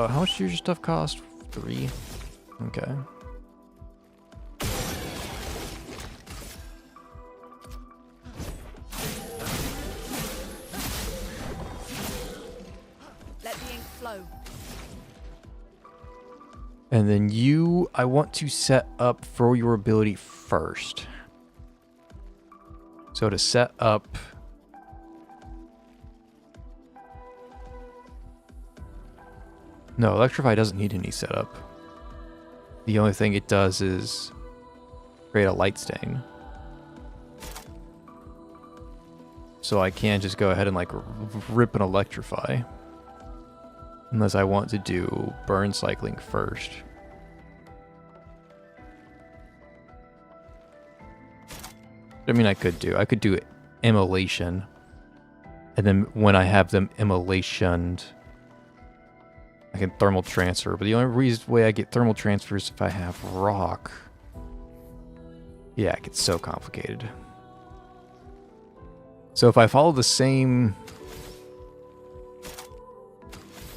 How much does your stuff cost? 3. Okay. Let the ink flow. And then you, I want to set up for your ability first. So to set up... No, Electrify doesn't need any setup. The only thing it does is create a light stain. So I can just go ahead and like rip an Electrify. Unless I want to do burn cycling first. I mean, I could do immolation. And then when I have them immolationed, I can thermal transfer, but the only way I get thermal transfer is if I have rock. Yeah, it gets so complicated. So if I follow the same...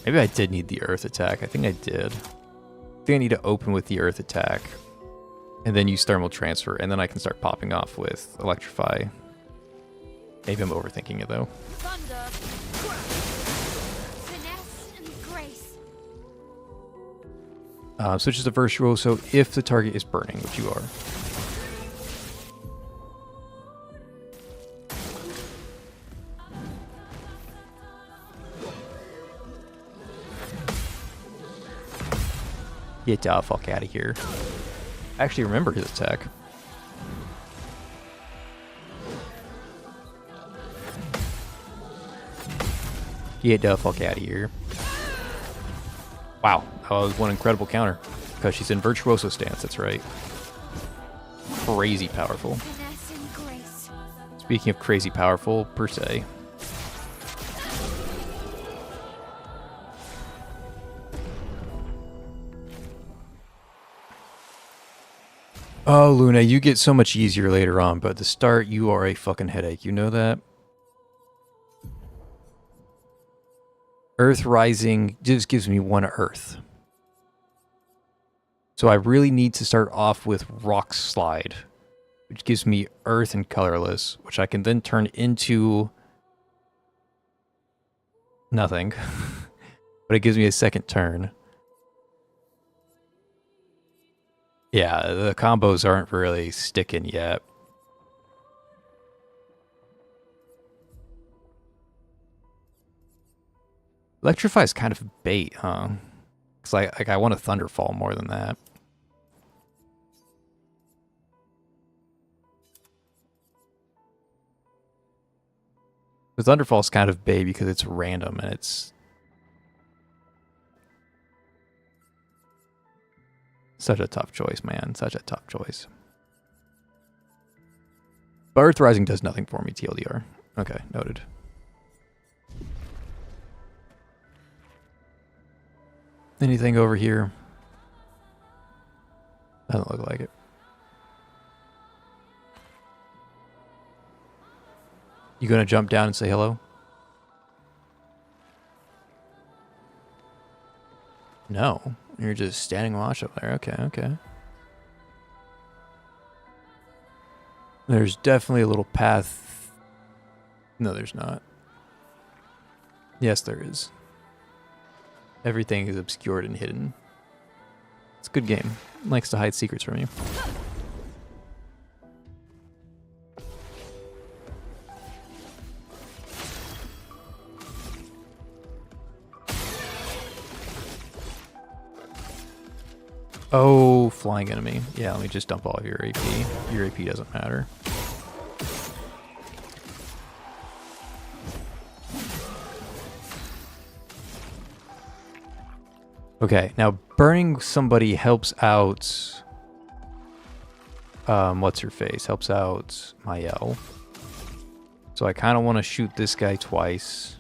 Maybe I did need the earth attack. I think I did. I think I need to open with the earth attack. And then use thermal transfer, and then I can start popping off with electrify. Maybe I'm overthinking it though. Thunder! Finesse and grace. Switches to virtuoso if the target is burning, which you are. Get the fuck out of here. I actually remember his attack. Get the fuck out of here. Wow, that was one incredible counter. Because she's in virtuoso stance, that's right. Crazy powerful. Finesse and grace. Speaking of crazy powerful, per se. Oh, Luna, you get so much easier later on, but at the start, you are a fucking headache. You know that? Earth Rising just gives me 1 earth. So I really need to start off with Rock Slide, which gives me earth and colorless, which I can then turn into nothing. But it gives me a second turn. Yeah, the combos aren't really sticking yet. Electrify is kind of bait, huh? Because I want a Thunderfall more than that. The Thunderfall is kind of bait because it's random and it's such a tough choice, man. Such a tough choice. But Earth Rising does nothing for me, TLDR. Okay, noted. Anything over here? Doesn't look like it. You gonna jump down and say hello? No. You're just standing watch up there. Okay, okay. There's definitely a little path. No, there's not. Yes, there is. Everything is obscured and hidden. It's a good game. It likes to hide secrets from you. Oh, flying enemy. Yeah, let me just dump all of your AP. Your AP doesn't matter. Okay, now burning somebody helps out... what's her face? Helps out Mael. So I kind of want to shoot this guy twice.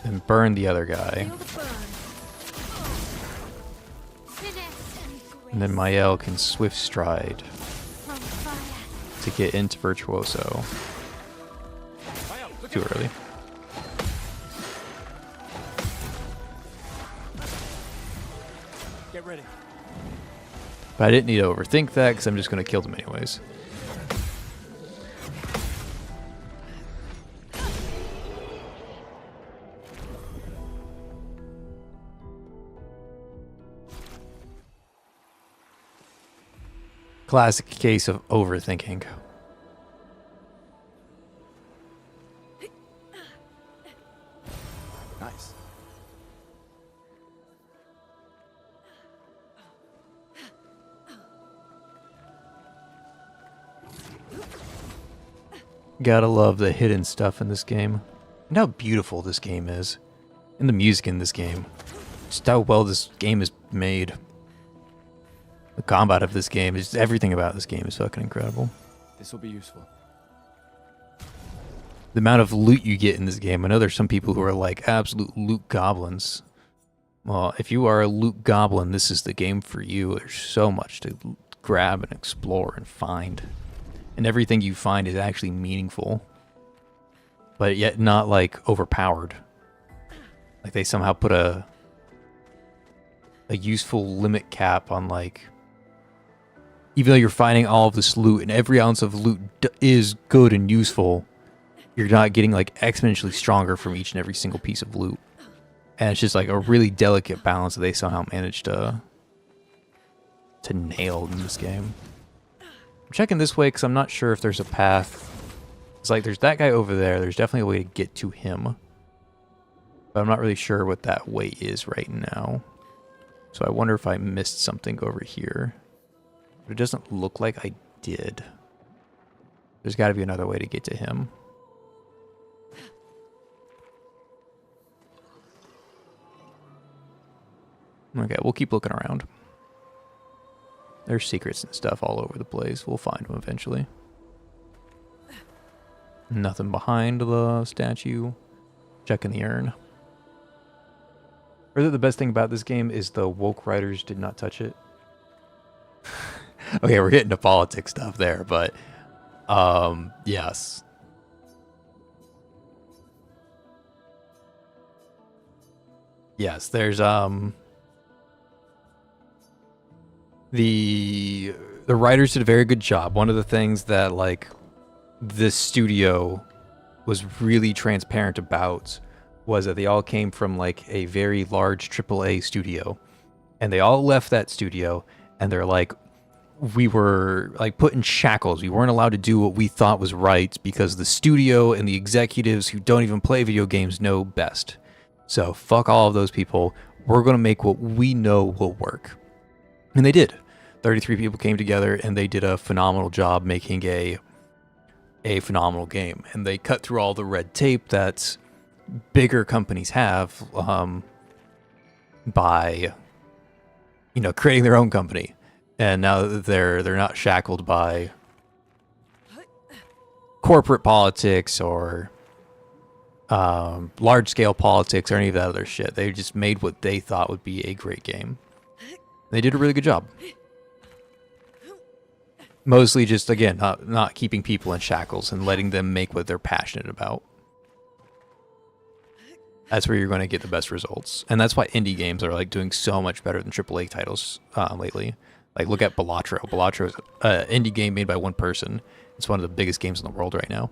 And burn the other guy. And then Mael can swift stride to get into Virtuoso. Too early. Get ready. But I didn't need to overthink that because I'm just going to kill them anyways. Classic case of overthinking. Nice. Gotta love the hidden stuff in this game. And how beautiful this game is. And the music in this game. Just how well this game is made. The combat of this game, is everything about this game is fucking incredible. This will be useful. The amount of loot you get in this game. I know there's some people who are like absolute loot goblins. Well, if you are a loot goblin, this is the game for you. There's so much to grab and explore and find. And everything you find is actually meaningful. But yet not like overpowered. Like they somehow put a useful limit cap on like... Even though you're finding all of this loot and every ounce of loot is good and useful, you're not getting like exponentially stronger from each and every single piece of loot. And it's just like a really delicate balance that they somehow managed to nail in this game. I'm checking this way because I'm not sure if there's a path. It's like there's that guy over there. There's definitely a way to get to him. But I'm not really sure what that way is right now. So I wonder if I missed something over here. But it doesn't look like I did. There's got to be another way to get to him. Okay, we'll keep looking around. There's secrets and stuff all over the place. We'll find them eventually. Nothing behind the statue. Checking the urn. Or the best thing about this game is the woke writers did not touch it. Okay, we're getting to politics stuff there, but yes. Yes, there's the writers did a very good job. One of the things that like this studio was really transparent about was that they all came from like a very large AAA studio, and they all left that studio and they're like, we were like put in shackles. We weren't allowed to do what we thought was right because the studio and the executives who don't even play video games know best. So fuck all of those people. We're going to make what we know will work. And they did. 33 people came together and they did a phenomenal job making a phenomenal game. And they cut through all the red tape that bigger companies have by, you know, creating their own company. And now that they're not shackled by corporate politics or large-scale politics or any of that other shit. They just made what they thought would be a great game. They did a really good job. Mostly just, again, not keeping people in shackles and letting them make what they're passionate about. That's where you're going to get the best results. And that's why indie games are like doing so much better than AAA titles lately. Like, look at Balatro. Balatro is an indie game made by one person. It's one of the biggest games in the world right now.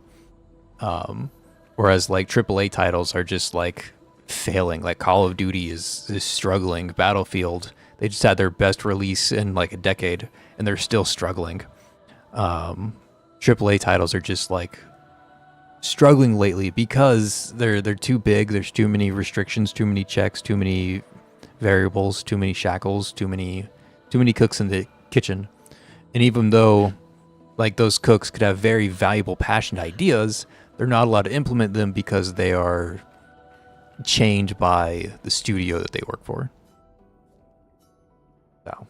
Whereas, like, AAA titles are just, like, failing. Like, Call of Duty is struggling. Battlefield, they just had their best release in, like, a decade, and they're still struggling. AAA titles are just, like, struggling lately because they're too big. There's too many restrictions, too many checks, too many variables, too many shackles, too many cooks in the kitchen. And even though like those cooks could have very valuable, passionate ideas, they're not allowed to implement them because they are chained by the studio that they work for. So,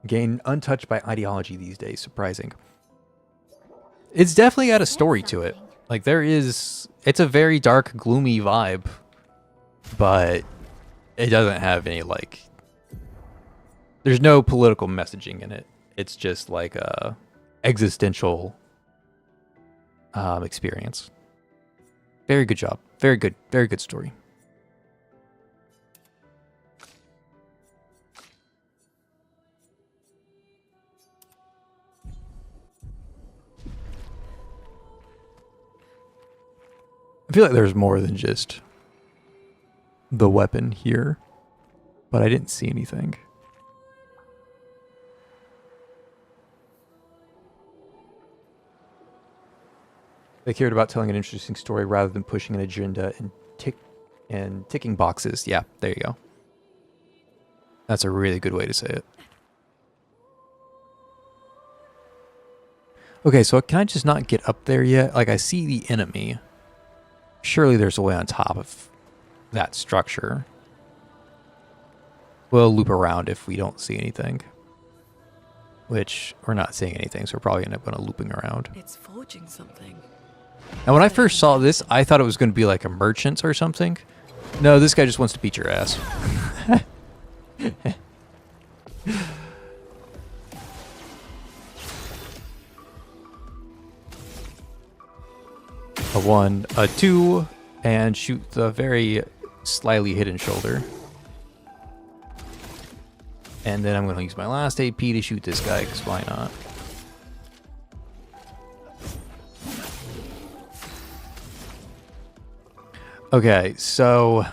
again, untouched by ideology these days. Surprising. It's definitely got a story to it. Like it's a very dark, gloomy vibe, but it doesn't have any, like, there's no political messaging in it. It's just like a existential experience. Very good job. Very good story. I feel like there's more than just the weapon here, but I didn't see anything. They cared about telling an interesting story rather than pushing an agenda and ticking boxes. Yeah, there you go. That's a really good way to say it. Okay, so can I just not get up there yet? Like, I see the enemy. Surely there's a way on top of that structure. We'll loop around if we don't see anything. Which, we're not seeing anything, so we're probably going to end up looping around. It's forging something. Now, when I first saw this, I thought it was going to be like a merchant or something. No, this guy just wants to beat your ass. A 1, a 2, and shoot the very slyly hidden shoulder. And then I'm going to use my last AP to shoot this guy, because why not? Okay, so...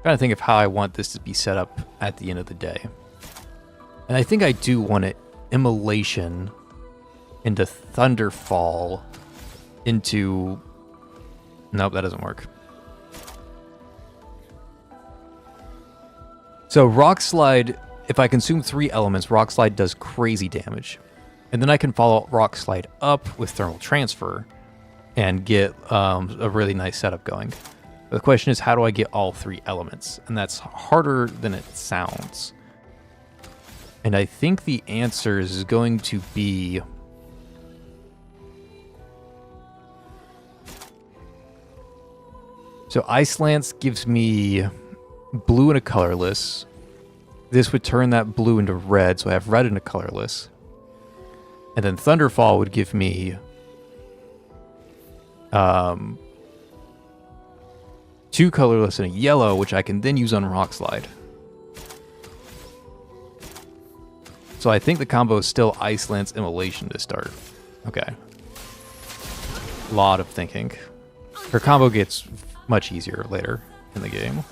trying to think of how I want this to be set up at the end of the day. And I think I do want it immolation into Thunderfall into... Nope, that doesn't work. So Rock Slide, if I consume 3 elements, Rock Slide does crazy damage. And then I can follow Rock Slide up with Thermal Transfer and get a really nice setup going. The question is, how do I get all 3 elements? And that's harder than it sounds. And I think the answer is going to be... So Ice Lance gives me blue and a colorless. This would turn that blue into red, so I have red and a colorless. And then Thunderfall would give me... 2 colorless and a yellow, which I can then use on Rock Slide. So I think the combo is still Ice Lance Immolation to start. Okay. lot of thinking. Her combo gets much easier later in the game.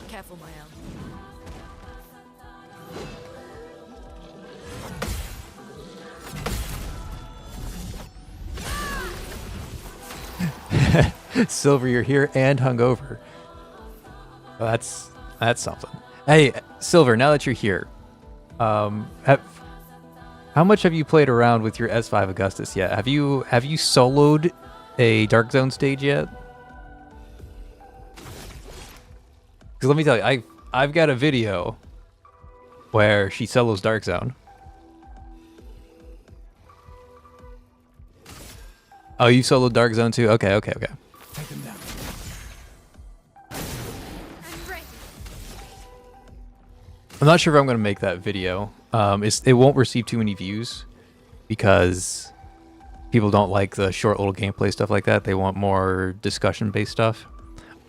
Careful, Mael. Silver, you're here and hungover. Well, that's something. Hey, Silver, now that you're here, how much have you played around with your S5 Augustus yet? Have you soloed a Dark Zone stage yet? Because let me tell you, I've got a video where she solos Dark Zone. Oh, you soloed Dark Zone too? Okay. Take them down. I'm not sure if I'm going to make that video. It won't receive too many views because people don't like the short little gameplay stuff like that. They want more discussion-based stuff.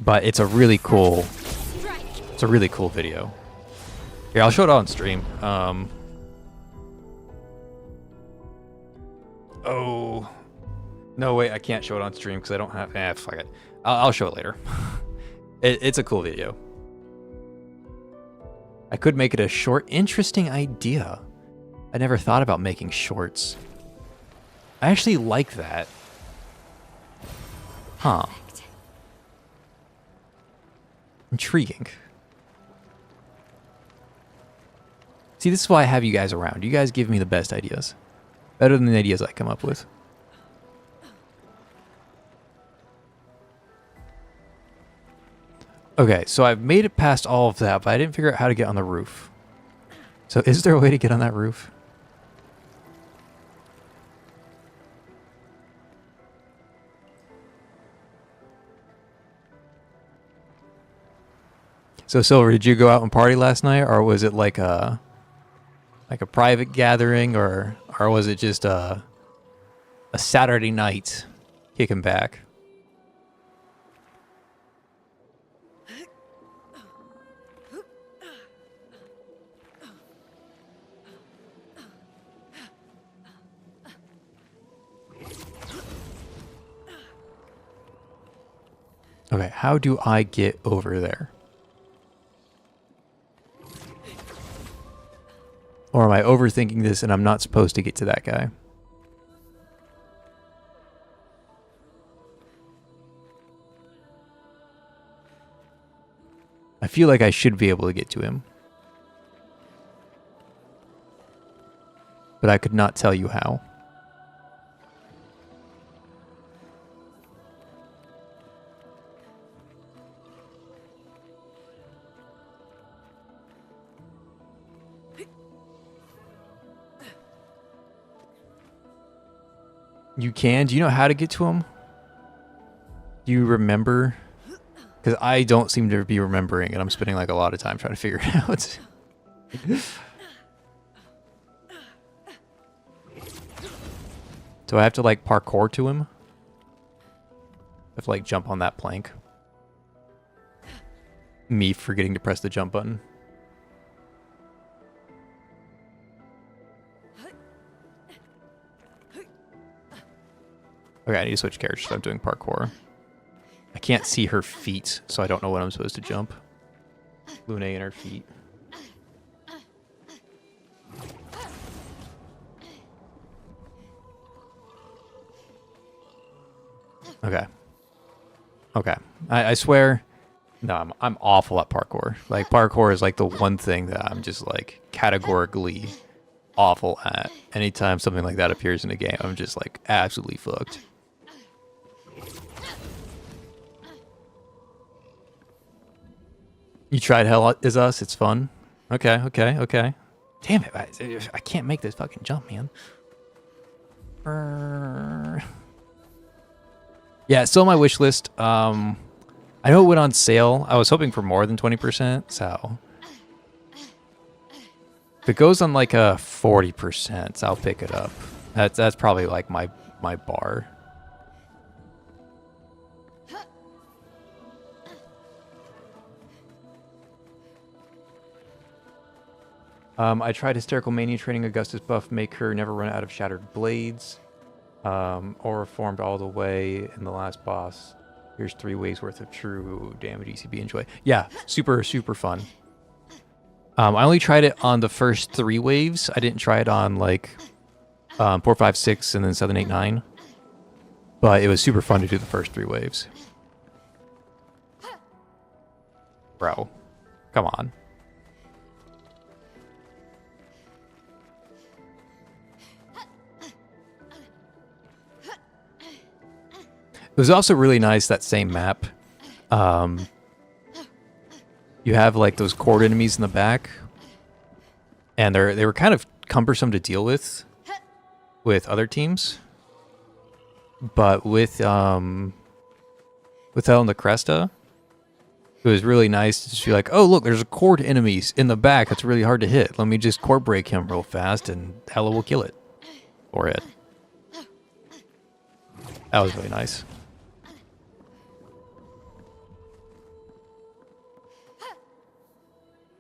But it's a really cool video. Here, I'll show it on stream. Oh. No, wait, I can't show it on stream because I don't have... fuck it. I'll show it later. It's a cool video. I could make it a short. Interesting idea. I never thought about making shorts. I actually like that. Huh. Intriguing. See, this is why I have you guys around. You guys give me the best ideas. Better than the ideas I come up with. Okay, so I've made it past all of that, but I didn't figure out how to get on the roof. So is there a way to get on that roof? So Silver, did you go out and party last night, or was it like a private gathering, or was it just a Saturday night kicking back? Okay, how do I get over there? Or am I overthinking this and I'm not supposed to get to that guy? I feel like I should be able to get to him. But I could not tell you how. You can? Do you know how to get to him? Do you remember? Because I don't seem to be remembering, and I'm spending like a lot of time trying to figure it out. Do I have to like parkour to him? I have to like jump on that plank. Me forgetting to press the jump button. Okay, I need to switch characters, so I'm doing parkour. I can't see her feet, so I don't know when I'm supposed to jump. Lune and her feet. Okay. Okay. I swear... No, I'm awful at parkour. Like, parkour is like the one thing that I'm just like categorically awful at. Anytime something like that appears in a game, I'm just like absolutely fucked. You tried Hell Is Us? It's fun. Okay, okay, okay. Damn it, I can't make this fucking jump, man. Yeah, it's still on my wish list. I know it went on sale. I was hoping for more than 20%, so... If it goes on like a 40%, I'll pick it up. That's probably like my bar. I tried Hysterical Mania training Augustus buff, make her never run out of Shattered Blades. Aura formed all the way in the last boss. Here's 3 waves worth of true damage ECB. Enjoy. Yeah, super, super fun. I only tried it on the first 3 waves. I didn't try it on like 4, 5, 6, and then 7, 8, 9. But it was super fun to do the first 3 waves. Bro, come on. It was also really nice, that same map. You have like those cord enemies in the back, and they were kind of cumbersome to deal with other teams. But with Hell in the Cresta, it was really nice to just be like, oh look, there's a cord enemies in the back that's really hard to hit. Let me just cord break him real fast, and Hella will kill it or it. That was really nice.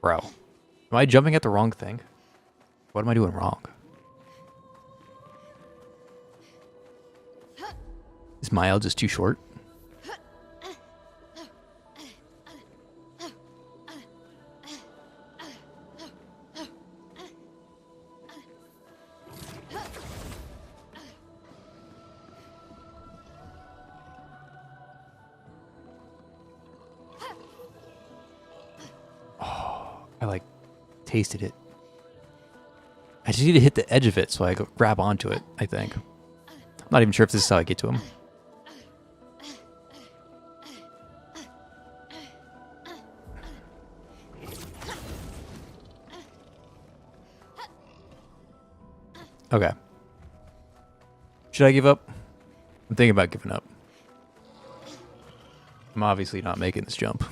Bro, am I jumping at the wrong thing? What am I doing wrong? Is my L just too short? I like tasted it. I just need to hit the edge of it so I go grab onto it, I think. I'm not even sure if this is how I get to him. Okay. Should I give up? I'm thinking about giving up. I'm obviously not making this jump.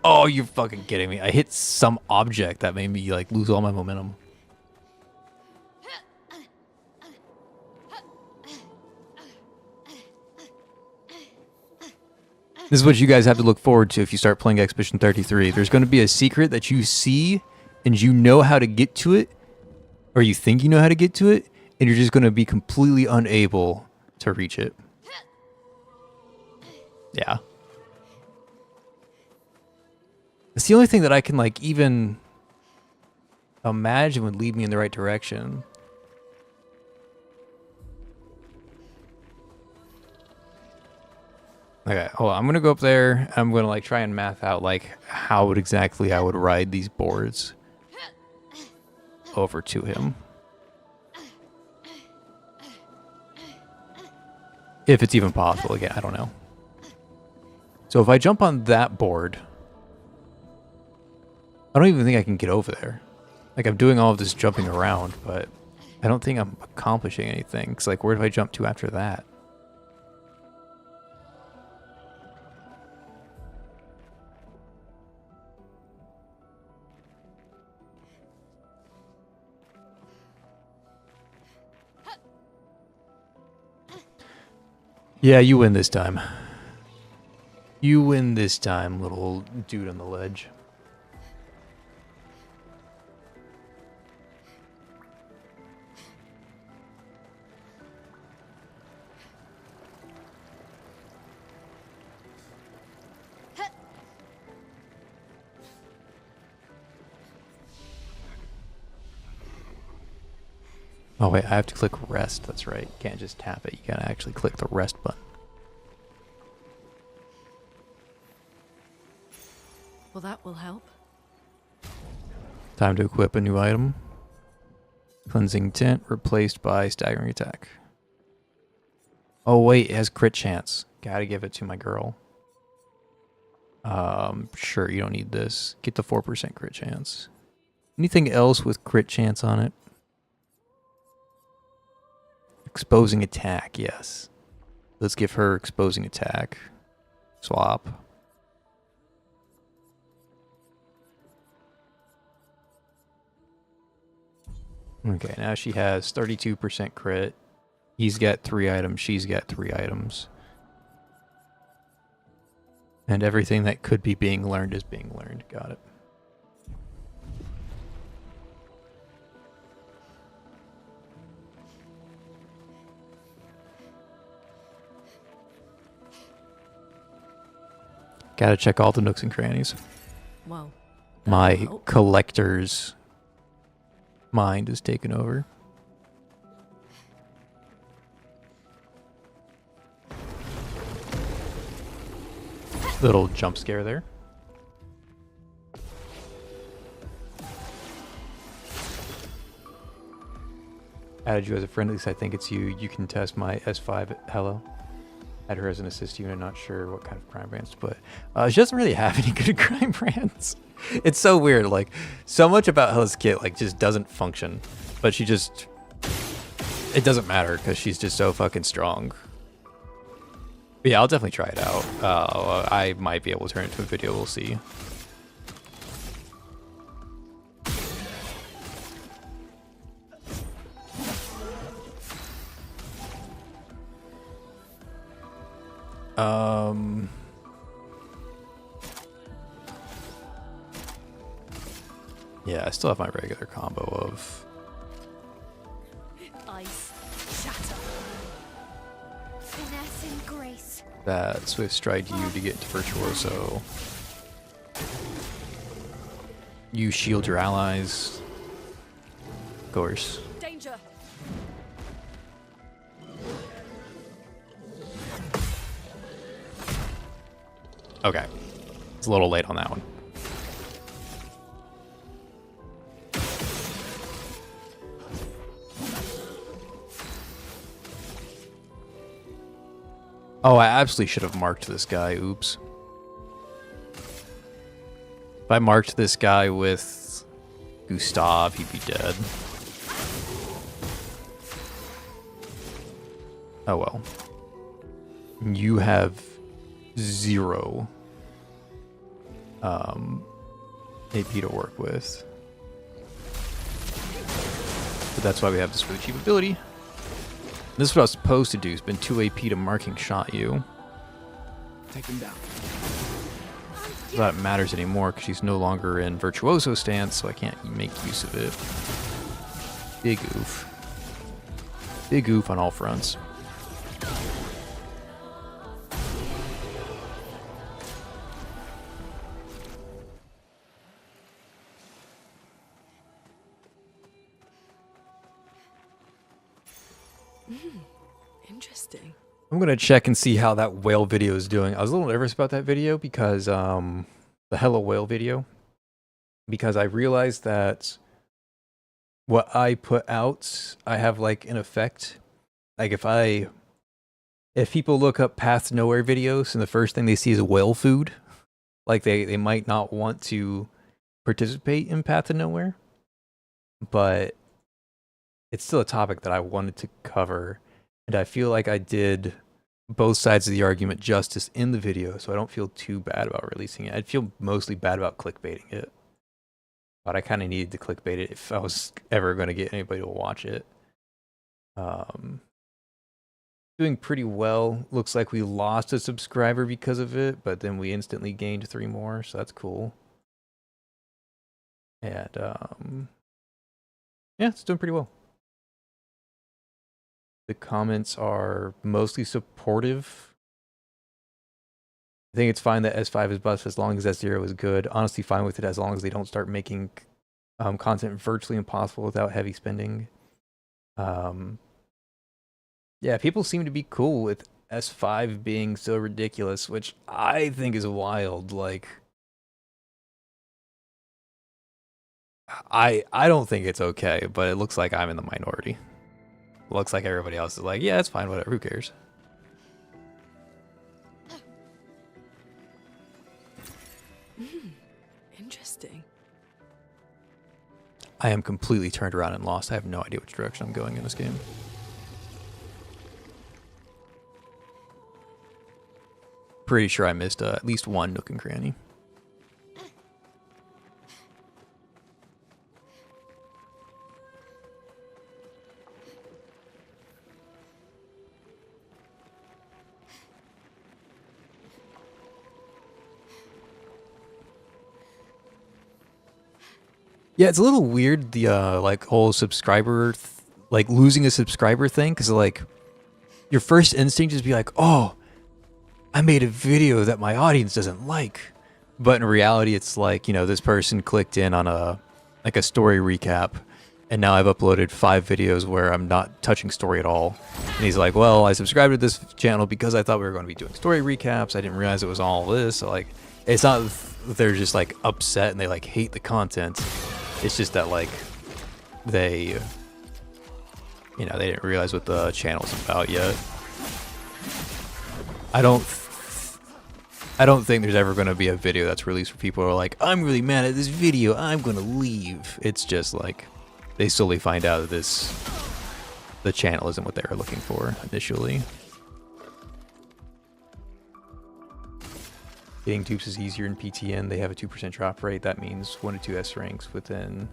Oh, you're fucking kidding me. I hit some object that made me like lose all my momentum. This is what you guys have to look forward to if you start playing Expedition 33. There's going to be a secret that you see and you know how to get to it, or you think you know how to get to it, and you're just going to be completely unable to reach it. Yeah. It's the only thing that I can like even imagine would lead me in the right direction. Okay, hold on. I'm gonna go up there. I'm gonna like try and math out like how exactly I would ride these boards over to him. If it's even possible. Again, I don't know. So if I jump on that board, I don't even think I can get over there. Like, I'm doing all of this jumping around, but I don't think I'm accomplishing anything. Because, like, where do I jump to after that? Yeah, you win this time. You win this time, little dude on the ledge. Oh wait, I have to click rest, that's right. You can't just tap it, you gotta actually click the rest button. Well, that will help. Time to equip a new item. Cleansing Tint replaced by Staggering Attack. Oh wait, it has crit chance. Gotta give it to my girl. Sure, you don't need this. Get the 4% crit chance. Anything else with crit chance on it? Exposing Attack, yes. Let's give her Exposing Attack. Swap. Okay, now she has 32% crit. He's got 3 items, she's got 3 items. And everything that could be being learned is being learned. Got it. Gotta check all the nooks and crannies. Well, My collector's mind is taken over. Little jump scare there. Added you as a friend, at least I think it's you. You can test my S5 hello. Add her as an assist unit, not sure what kind of crime brands to put. She doesn't really have any good crime brands. It's so weird, like, so much about Hella's kit, like, just doesn't function. But she just... It doesn't matter, because she's just so fucking strong. But yeah, I'll definitely try it out. I might be able to turn it into a video, we'll see. Yeah, I still have my regular combo of Ice shatter. Finesse and grace. that Swift Stride you to get into Virtuoso. You shield your allies. Of course. Danger. Okay. It's a little late on that one. Oh, I absolutely should have marked this guy. Oops. If I marked this guy with Gustav, he'd be dead. Oh well. You have 0 AP to work with. But that's why we have this really cheap ability. This is what I was supposed to do. Spend 2 AP to marking shot you. Take him down. Not that it matters anymore because she's no longer in Virtuoso stance, so I can't make use of it. Big oof. Big oof on all fronts. Interesting. I'm gonna check and see how that whale video is doing. I was a little nervous about that video because the Hello Whale video, because I realized that what I put out, I have like an effect. Like if people look up Path to Nowhere videos and the first thing they see is whale food, like they might not want to participate in Path to Nowhere, but it's still a topic that I wanted to cover. And I feel like I did both sides of the argument justice in the video, so I don't feel too bad about releasing it. I'd feel mostly bad about clickbaiting it. But I kind of needed to clickbait it if I was ever going to get anybody to watch it. Doing pretty well. Looks like we lost a subscriber because of it, but then we instantly gained 3 more, so that's cool. And, yeah, it's doing pretty well. The comments are mostly supportive. I think it's fine that S5 is bust as long as S0 is good. Honestly, fine with it as long as they don't start making content virtually impossible without heavy spending. Yeah, people seem to be cool with S5 being so ridiculous, which I think is wild. Like, I don't think it's okay, but it looks like I'm in the minority. Looks like everybody else is like, yeah, it's fine, whatever, who cares? Interesting. I am completely turned around and lost. I have no idea which direction I'm going in this game. Pretty sure I missed at least one nook and cranny. Yeah, it's a little weird, the like whole subscriber like losing a subscriber thing, because like your first instinct is to be like, oh, I made a video that my audience doesn't like. But in reality, it's like, you know, this person clicked in on a like a story recap, and now I've uploaded 5 videos where I'm not touching story at all. And he's like, well, I subscribed to this channel because I thought we were going to be doing story recaps. I didn't realize it was all this. So like, it's not they're just like upset and they like hate the content. It's just that like they, you know, they didn't realize what the channel's about yet. I don't think there's ever going to be a video that's released where people are like, I'm really mad at this video, I'm going to leave. It's just like they slowly find out that the channel isn't what they were looking for initially. Getting dupes is easier in PTN. They have a 2% drop rate. That means 1 to 2 S ranks within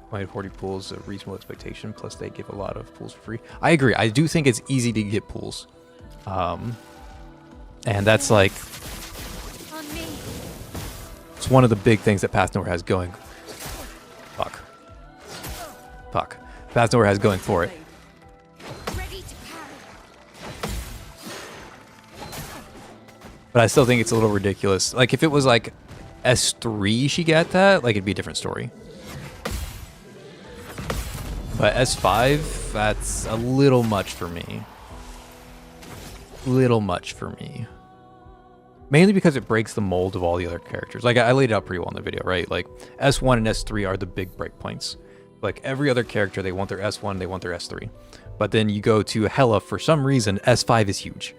20 to 40 pools, a reasonable expectation. Plus, they give a lot of pools for free. I agree. I do think it's easy to get pools. And that's like, On me. it's one of the big things that Path Nowhere has going. Fuck. Path Nowhere has going for it. Ready to carry. But I still think it's a little ridiculous. Like, if it was like S3 she got that, like, it'd be a different story. But S5, that's a little much for me. Mainly because it breaks the mold of all the other characters. Like, I laid it out pretty well in the video, right? Like, S1 and S3 are the big breakpoints. Like, every other character, they want their S1, they want their S3. But then you go to Hela, for some reason, S5 is huge.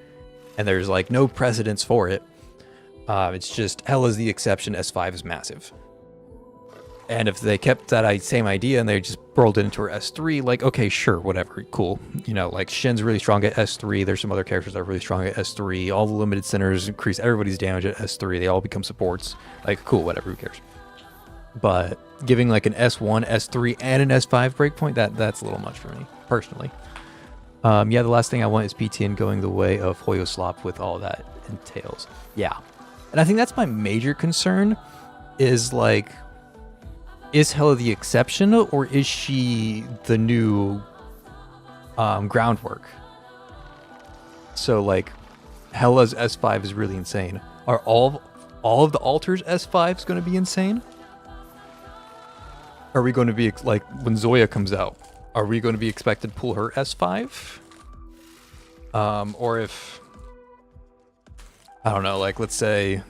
And there's, like, no precedence for it. It's just, Hela's the exception, S5 is massive. And if they kept that same idea and they just rolled it into her S3, like, okay, sure, whatever, cool. You know, like, Shin's really strong at S3. There's some other characters that are really strong at S3. All the limited centers increase everybody's damage at S3. They all become supports. Like, cool, whatever, who cares? But giving, like, an S1, S3, and an S5 breakpoint, that's a little much for me, personally. Yeah, the last thing I want is PTN going the way of Hoyoslop with all that entails. Yeah. And I think that's my major concern is, like, is Hela the exception, or is she the new groundwork? So, like, Hela's S5 is really insane. Are all of the altars S5s going to be insane? Are we going to be, like, when Zoya comes out, are we going to be expected to pull her S5? Or if, I don't know, like, let's say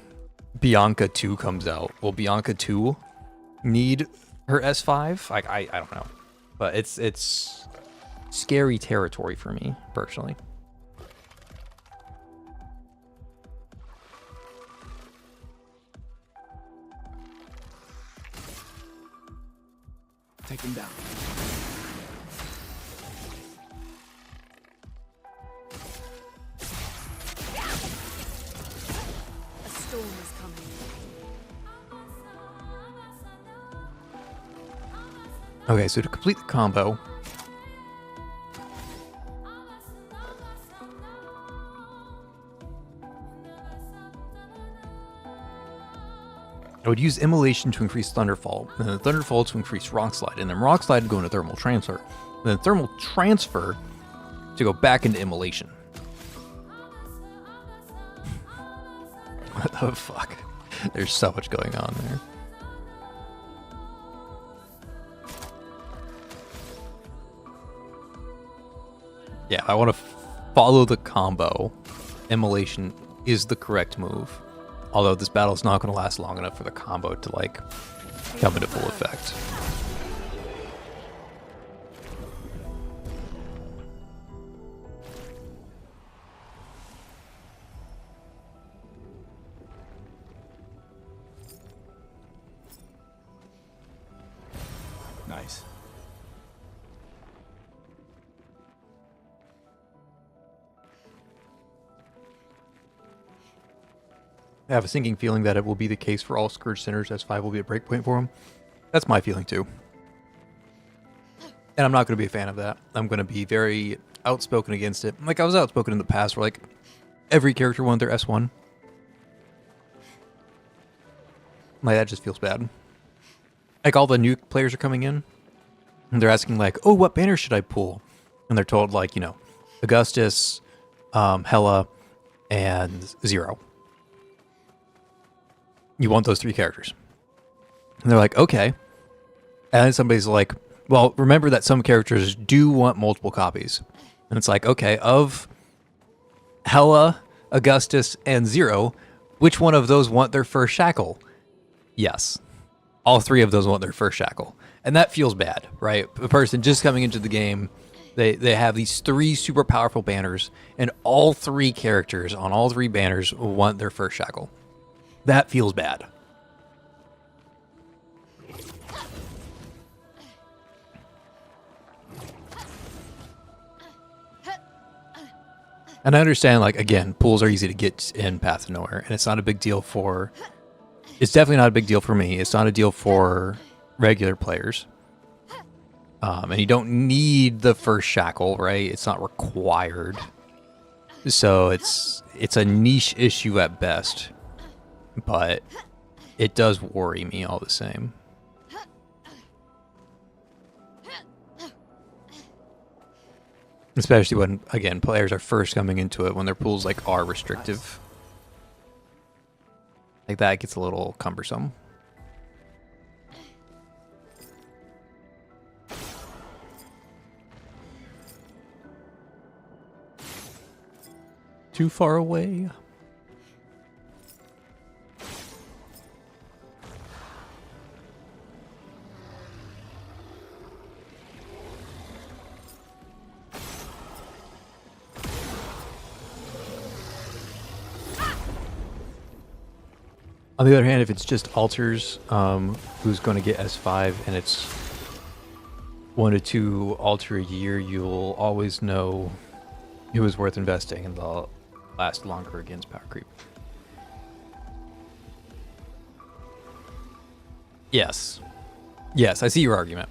Bianca 2 comes out. Will Bianca 2 need her S5? Like, I don't know. But it's scary territory for me, personally. Take him down. A storm is coming. Okay, so to complete the combo, I would use Immolation to increase Thunderfall, and then Thunderfall to increase Rock Slide, and then Rock Slide to go into Thermal Transfer, and then Thermal Transfer to go back into Immolation. What the fuck? There's so much going on there. Yeah, I want to follow the combo. Immolation is the correct move. Although this battle is not going to last long enough for the combo to, like, come into full effect. Nice. I have a sinking feeling that it will be the case for all Scourge Centers. S5 will be a breakpoint for them. That's my feeling too. And I'm not going to be a fan of that. I'm going to be very outspoken against it. Like, I was outspoken in the past where, like, every character wanted their S1. Like, that just feels bad. like all the new players are coming in, and they're asking like, "Oh, what banner should I pull?" And they're told like, Augustus, Hela, and Zero. You want those 3 characters. And they're like, okay. And then somebody's like, well, remember that some characters do want multiple copies. And it's like, okay, of Hela, Augustus, and Zero, which one of those want their first shackle? Yes. All 3 of those want their first shackle. And that feels bad, right? A person just coming into the game, they have these 3 super powerful banners, and all 3 characters on all 3 banners want their first shackle. That feels bad. And I understand, like, again, pools are easy to get in Path of Nowhere, and it's not a big deal for... It's definitely not a big deal for me. It's not a deal for regular players. And you don't need the first shackle, right? It's not required. So it's a niche issue at best. But it does worry me all the same. Especially when, again, players are first coming into it, when their pools like are restrictive. Like that gets a little cumbersome. Too far away. On the other hand, if it's just altars, who's going to get S5 and it's 1 to 2 altar a year, you'll always know who is worth investing and they'll last longer against power creep. Yes. Yes, I see your argument.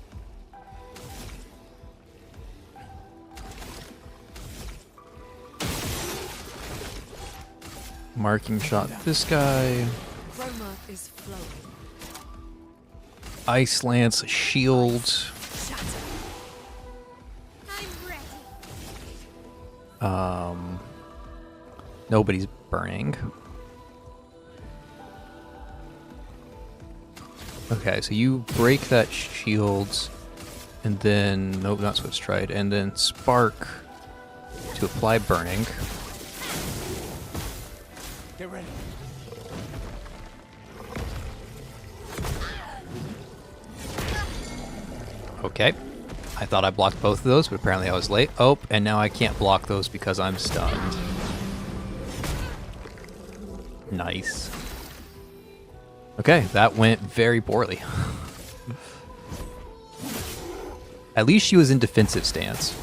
Marking shot this guy. Roma is flowing. Ice Lance shield. Shatter. I'm ready. Nobody's burning. Okay, so you break that shield, and then nope, not Swift Stride, and then Spark to apply burning. Get ready. Okay. I thought I blocked both of those, but apparently I was late. Oh, and now I can't block those because I'm stunned. Nice. Okay, that went very poorly. At least she was in defensive stance.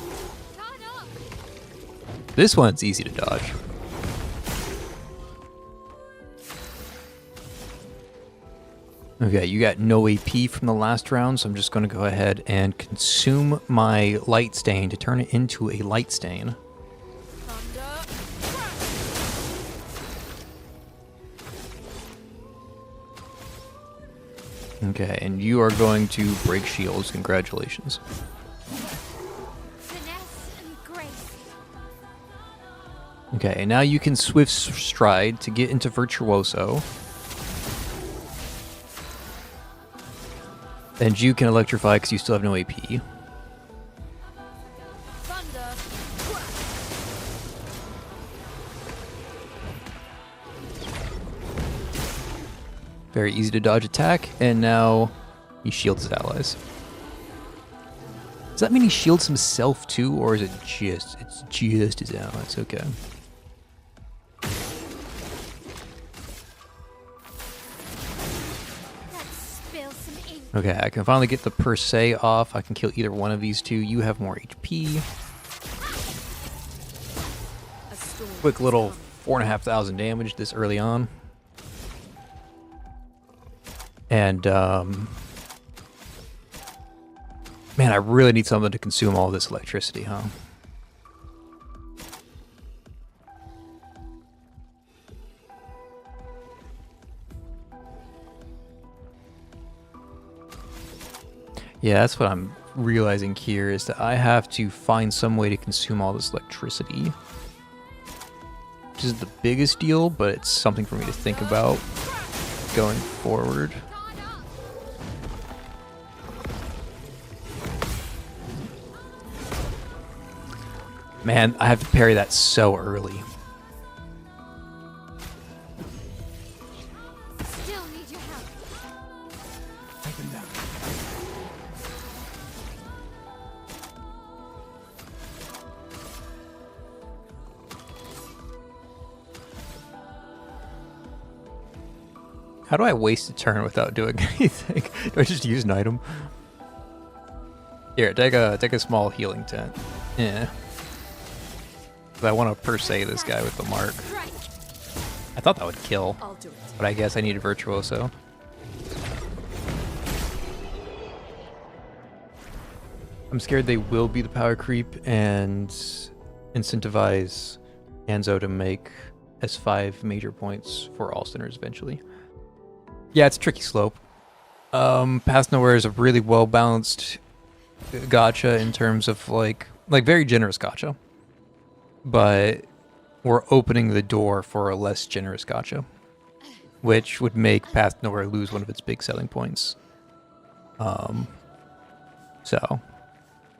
This one's easy to dodge. Okay, you got no AP from the last round, so I'm just going to go ahead and consume my light stain to turn it into a light stain. Okay, and you are going to break shields. Congratulations. Finesse and grace. Okay, and now you can Swift Stride to get into Virtuoso. And you can electrify because you still have no AP. Thunder. Very easy to dodge attack, and now he shields his allies. Does that mean he shields himself too, or is it just his allies? Okay. Let's spill some ink. Okay, I can finally get the per se off. I can kill either one of these two. You have more HP. A storm Quick is little coming. 4,500 damage this early on. And, man, I really need something to consume all this electricity, huh? Yeah, that's what I'm realizing here, is that I have to find some way to consume all this electricity. Which is the biggest deal, but it's something for me to think about going forward. Man, I have to parry that so early. Still need your help. Take him down. How do I waste a turn without doing anything? Do I just use an item? Here, take a small healing tent. Yeah. I want to per se this guy with the mark. I thought that would kill, I'll do it. but I guess I need a virtuoso. I'm scared they will be the power creep and incentivize Hanzo to make S5 major points for all centers eventually. Yeah, it's a tricky slope. Past Nowhere is a really well balanced gacha in terms of like very generous gacha. But we're opening the door for a less generous gacha, which would make Past Nowhere lose one of its big selling points. So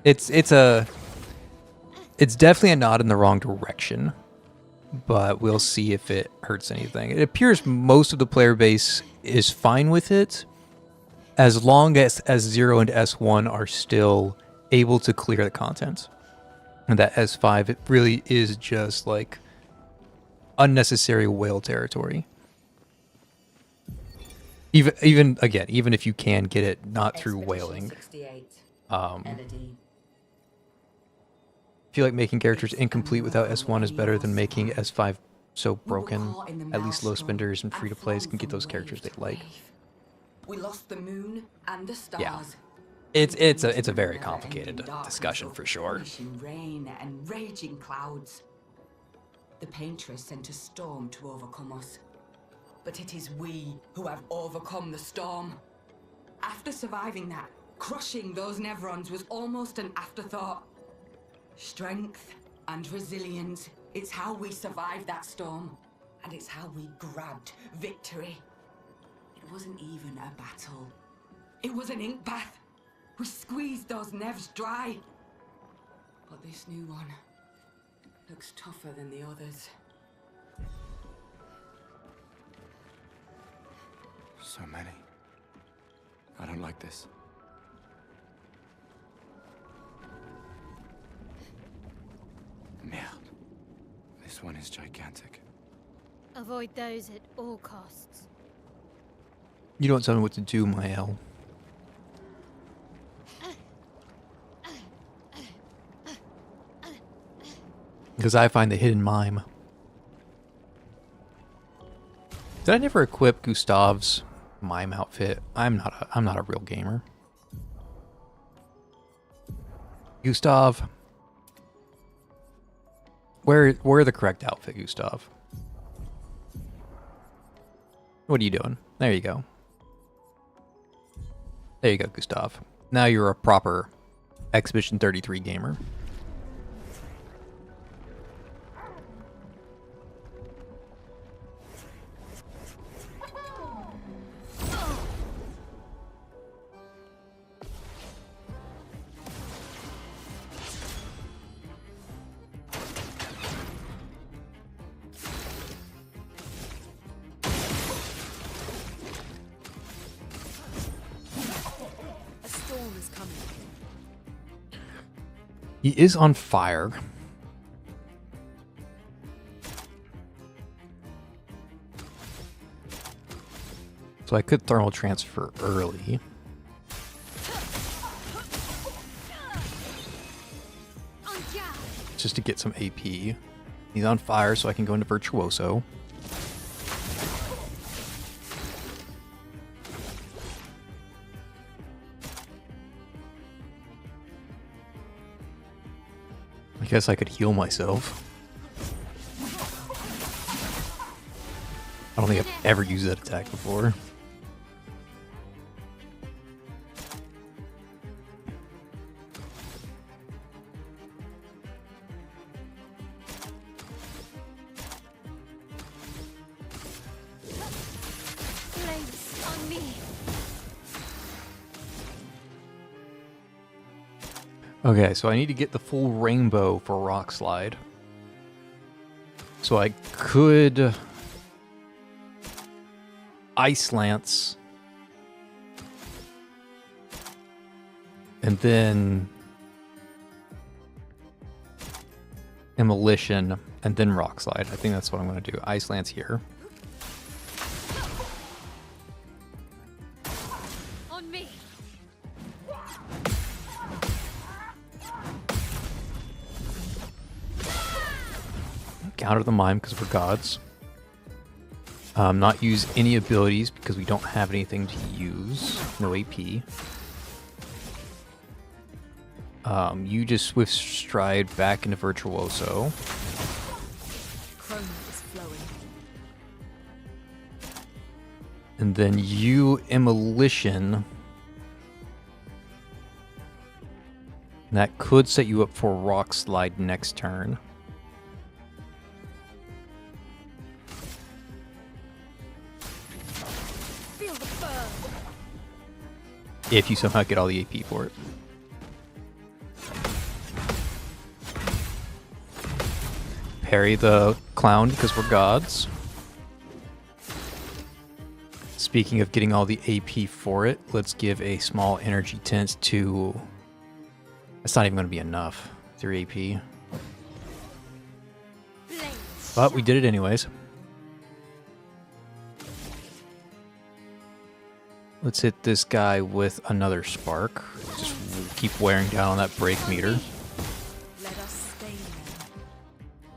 it's definitely a nod in the wrong direction, but we'll see if it hurts anything. It appears most of the player base is fine with it, as long as S0 and S1 are still able to clear the content. And that S5, it really is just like unnecessary whale territory. Even if you can get it not through whaling. I feel like making characters incomplete without S1 is better than making S5 so broken. At least low spenders and free-to-plays can get those characters they like. We lost the moon and the stars. Yeah. It's a very complicated discussion for sure. Rain and raging clouds. The Paintress sent a storm to overcome us. But it is we who have overcome the storm. After surviving that, crushing those Nevrons was almost an afterthought. Strength and resilience, it's how we survived that storm. And it's how we grabbed victory. It wasn't even a battle. It was an ink bath. We squeezed those Nevs dry. But this new one looks tougher than the others. So many. I don't like this. Merde. This one is gigantic. Avoid those at all costs. You don't tell me what to do, Mael. Because I find the hidden mime. Did I never equip Gustav's mime outfit? I'm not a real gamer. Gustav. Wear the correct outfit, Gustav. What are you doing? There you go. There you go, Gustav. Now you're a proper Exhibition 33 gamer. He is on fire. So I could thermal transfer early. Just to get some AP. He's on fire, so I can go into Virtuoso. I guess I could heal myself. I don't think I've ever used that attack before. Okay, so I need to get the full rainbow for Rock Slide. So I could Ice Lance and then Immolition and then Rock Slide. I think that's what I'm going to do. Ice Lance here. On me. Counter the Mime because we're gods. Not use any abilities because we don't have anything to use. No AP. You just Swift Stride back into Virtuoso. Chroma is flowing. And then you Immolition. And that could set you up for Rock Slide next turn. Feel the burn. If you somehow get all the AP for it. Parry the clown because we're gods. Speaking of getting all the AP for it, let's give a small energy tint to... That's not even going to be enough. 3 AP. But we did it anyways. Let's hit this guy with another spark. Just keep wearing down on that break meter. Let us stay there.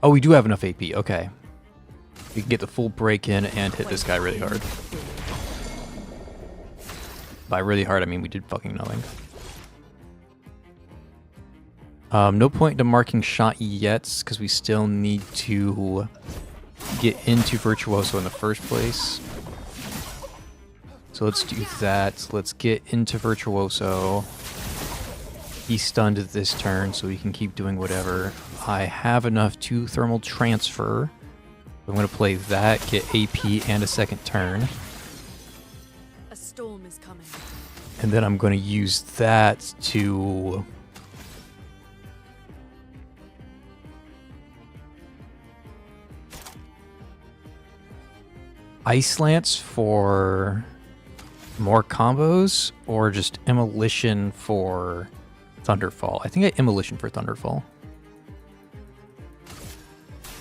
Oh, we do have enough AP. Okay. We can get the full break in and hit this guy really hard. By really hard, I mean we did fucking nothing. No point to marking shot yet, because we still need to get into Virtuoso in the first place. So let's do that. Let's get into Virtuoso. He's stunned this turn, so he can keep doing whatever. I have enough to thermal transfer. I'm going to play that, get AP and a second turn. A storm is coming. And then I'm going to use that to... Ice Lance for more combos, or just Immolition for Thunderfall. I think I Immolition for Thunderfall.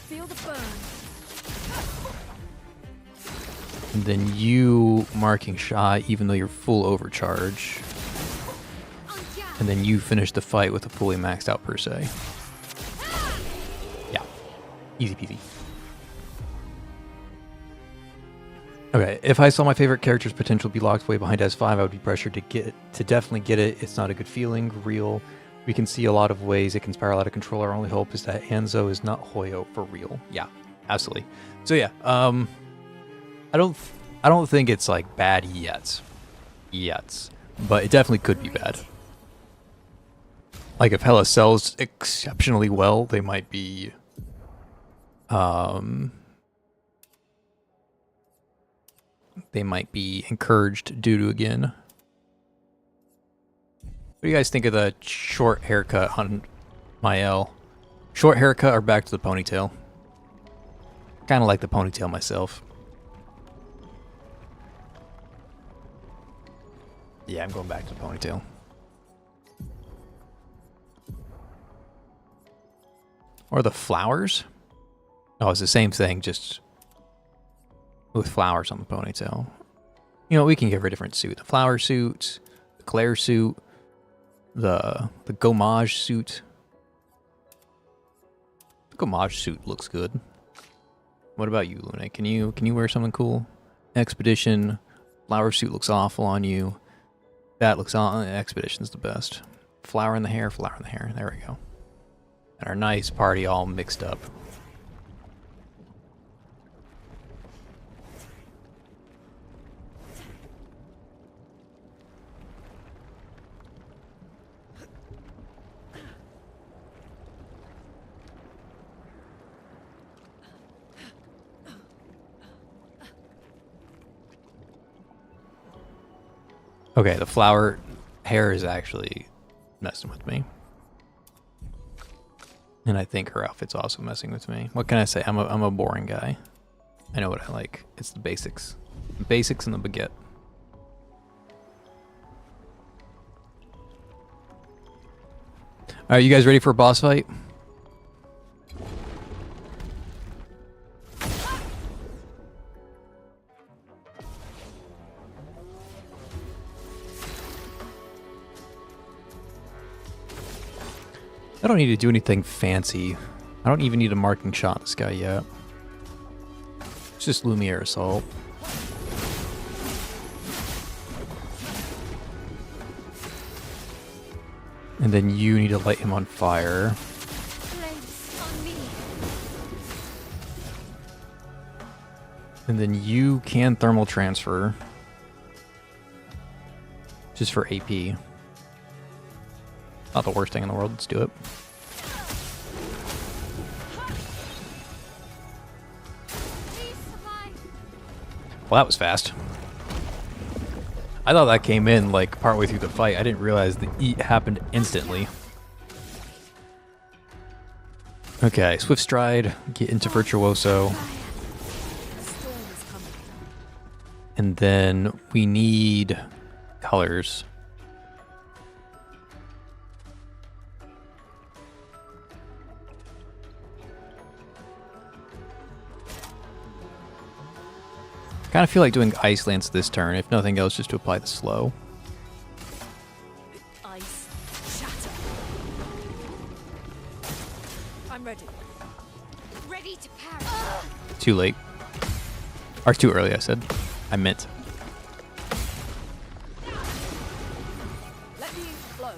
Feel the burn. And then you marking shot, even though you're full overcharge. And then you finish the fight with a fully maxed out per se. Yeah, easy peasy. Okay, if I saw my favorite character's potential be locked way behind S5, I would be pressured to definitely get it. It's not a good feeling. Real. We can see a lot of ways it can spiral out of control. Our only hope is that Hanzo is not Hoyo for real. Yeah, absolutely. So yeah, I don't think it's like bad yet, but it definitely could be bad. Like if Hela sells exceptionally well, they might be, encouraged to do it again. What do you guys think of the short haircut on my L? Short haircut or back to the ponytail? Kind of like the ponytail myself. Yeah, I'm going back to the ponytail. Or the flowers? Oh, it's the same thing, just with flowers on the ponytail. You know, we can give her a different suit. The flower suit, the Claire suit, the Gommage suit. The Gommage suit looks good. What about you, Luna? Can you wear something cool? Expedition, flower suit looks awful on you. That looks on. Expedition's the best. Flower in the hair, flower in the hair. There we go. And our nice party all mixed up. Okay, the flower hair is actually messing with me. And I think her outfit's also messing with me. What can I say? I'm a boring guy. I know what I like. It's the basics. The basics and the baguette. Alright, you guys ready for a boss fight? I don't need to do anything fancy. I don't even need a marking shot on this guy yet. It's just Lumiere Assault. And then you need to light him on fire. Flames on me. And then you can thermal transfer. Just for AP. Not the worst thing in the world. Let's do it. Please survive. Well, that was fast. I thought that came in like partway through the fight. I didn't realize the eat happened instantly. Okay, Swift Stride, get into Virtuoso. A storm is coming. And then we need colors. Kind of feel like doing Ice Lance this turn, if nothing else, just to apply the slow. Ice shatter. I'm ready. Ready to parry. Too late. Or too early, I said. I meant. Let me flow.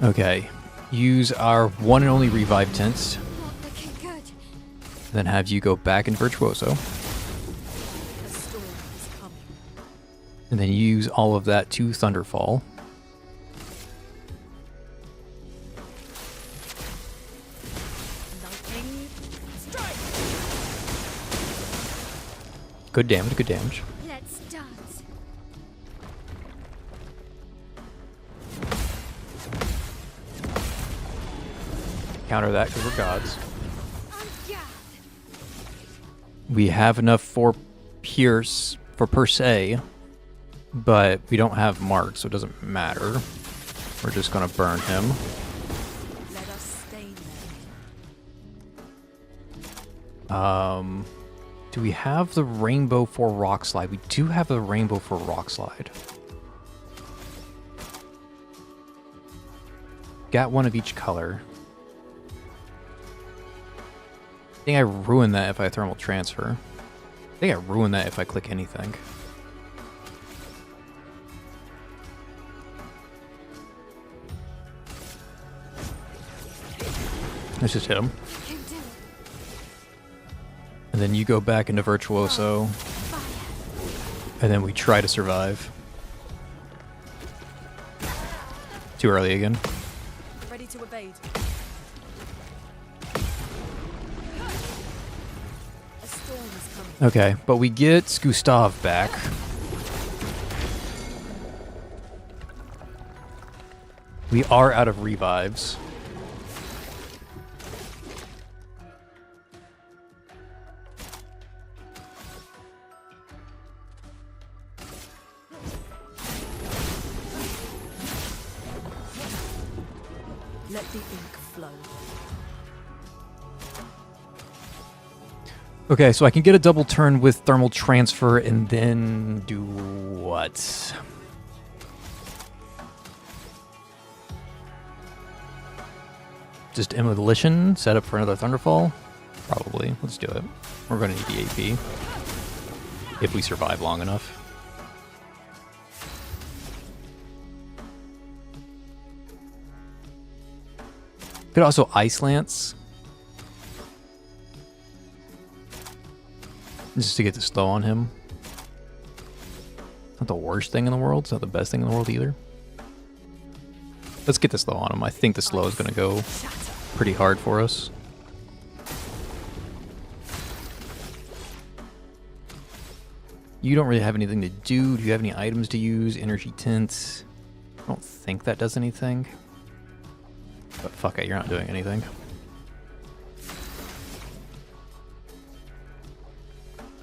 Okay. Use our one and only revive tints. Not looking good. Then have you go back in Virtuoso. A storm is coming. And then use all of that to Thunderfall. Lightning strike. Good damage, good damage. Let's dance. Counter that because we're gods. On guard. We have enough for Pierce, for per se, but we don't have Mark, so it doesn't matter. We're just going to burn him. Let us stain them. Do we have the rainbow for Rock Slide? We do have the rainbow for Rock Slide. Got one of each color. I think I ruined that if I thermal transfer. I think I ruined that if I click anything. Let's just hit him. Can do it. And then you go back into Virtuoso. Fire. And then we try to survive. Too early again. Ready to evade. A storm is coming. Okay, but we get Gustav back. We are out of revives. Let the ink flow. Okay, so I can get a double turn with thermal transfer and then do what? Just Demolition, set up for another Thunderfall? Probably. Let's do it. We're going to need the AP. If we survive long enough. Could also Ice Lance. Just to get the slow on him. Not the worst thing in the world. It's not the best thing in the world either. Let's get the slow on him. I think the slow is going to go pretty hard for us. You don't really have anything to do. Do you have any items to use? Energy tints. I don't think that does anything. But fuck it, you're not doing anything.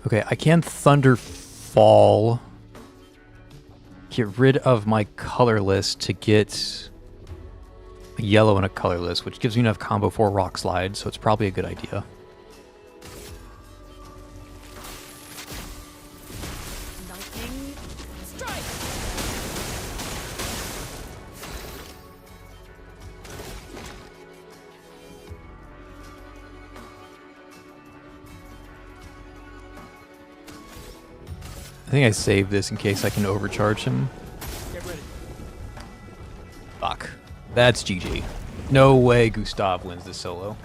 Okay, I can Thunderfall. Get rid of my colorless to get a yellow and a colorless, which gives me enough combo for Rock Slide, so it's probably a good idea. Lightning strike. I think I saved this in case I can overcharge him. Get ready. Fuck. That's GG. No way Gustav wins this solo.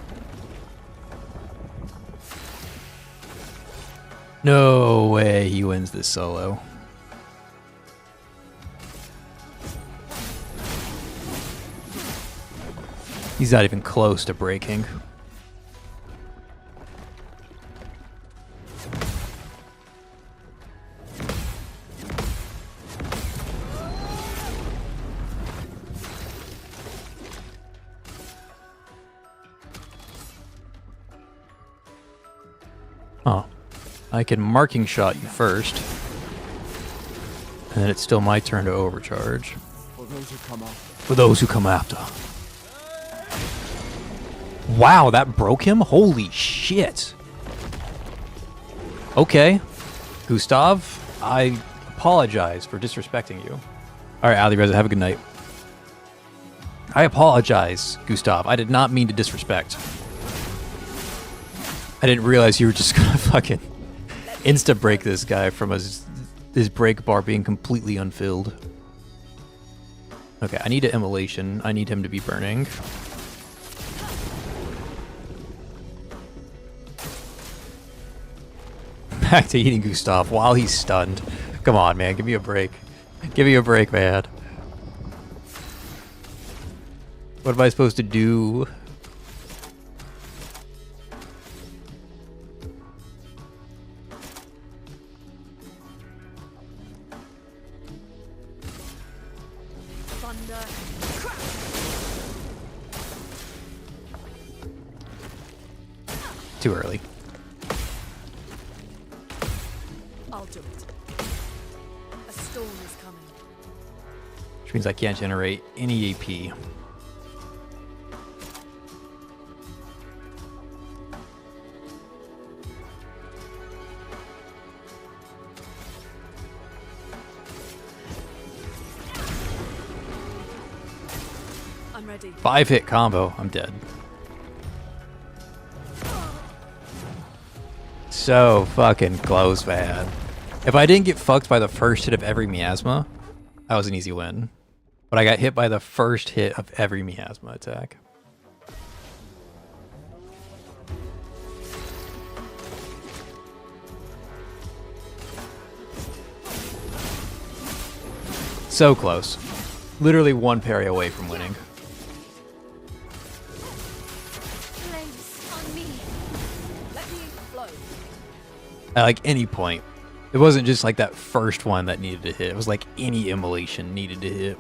No way he wins this solo. He's not even close to breaking. Oh. I can marking shot you first. And then it's still my turn to overcharge. For those who come after. For those who come after. Wow, that broke him? Holy shit. Okay. Gustav, I apologize for disrespecting you. Alright, Ali Reza, have a good night. I apologize, Gustav. I did not mean to disrespect. I didn't realize you were just gonna fucking insta-break this guy from his break bar being completely unfilled. Okay, I need an immolation. I need him to be burning. Back to eating Gustav while he's stunned. Come on, man. Give me a break. Give me a break, man. What am I supposed to do? Thunder. Too early. I'll do it. A storm is coming. Which means I can't generate any AP. I'm ready. 5-hit combo. I'm dead. So fucking close, man. If I didn't get fucked by the first hit of every miasma, that was an easy win. But I got hit by the first hit of every miasma attack. So close. Literally one parry away from winning. Flames on me. Let the ink flow. At like any point. It wasn't just like that first one that needed to hit. It was like any immolation needed to hit.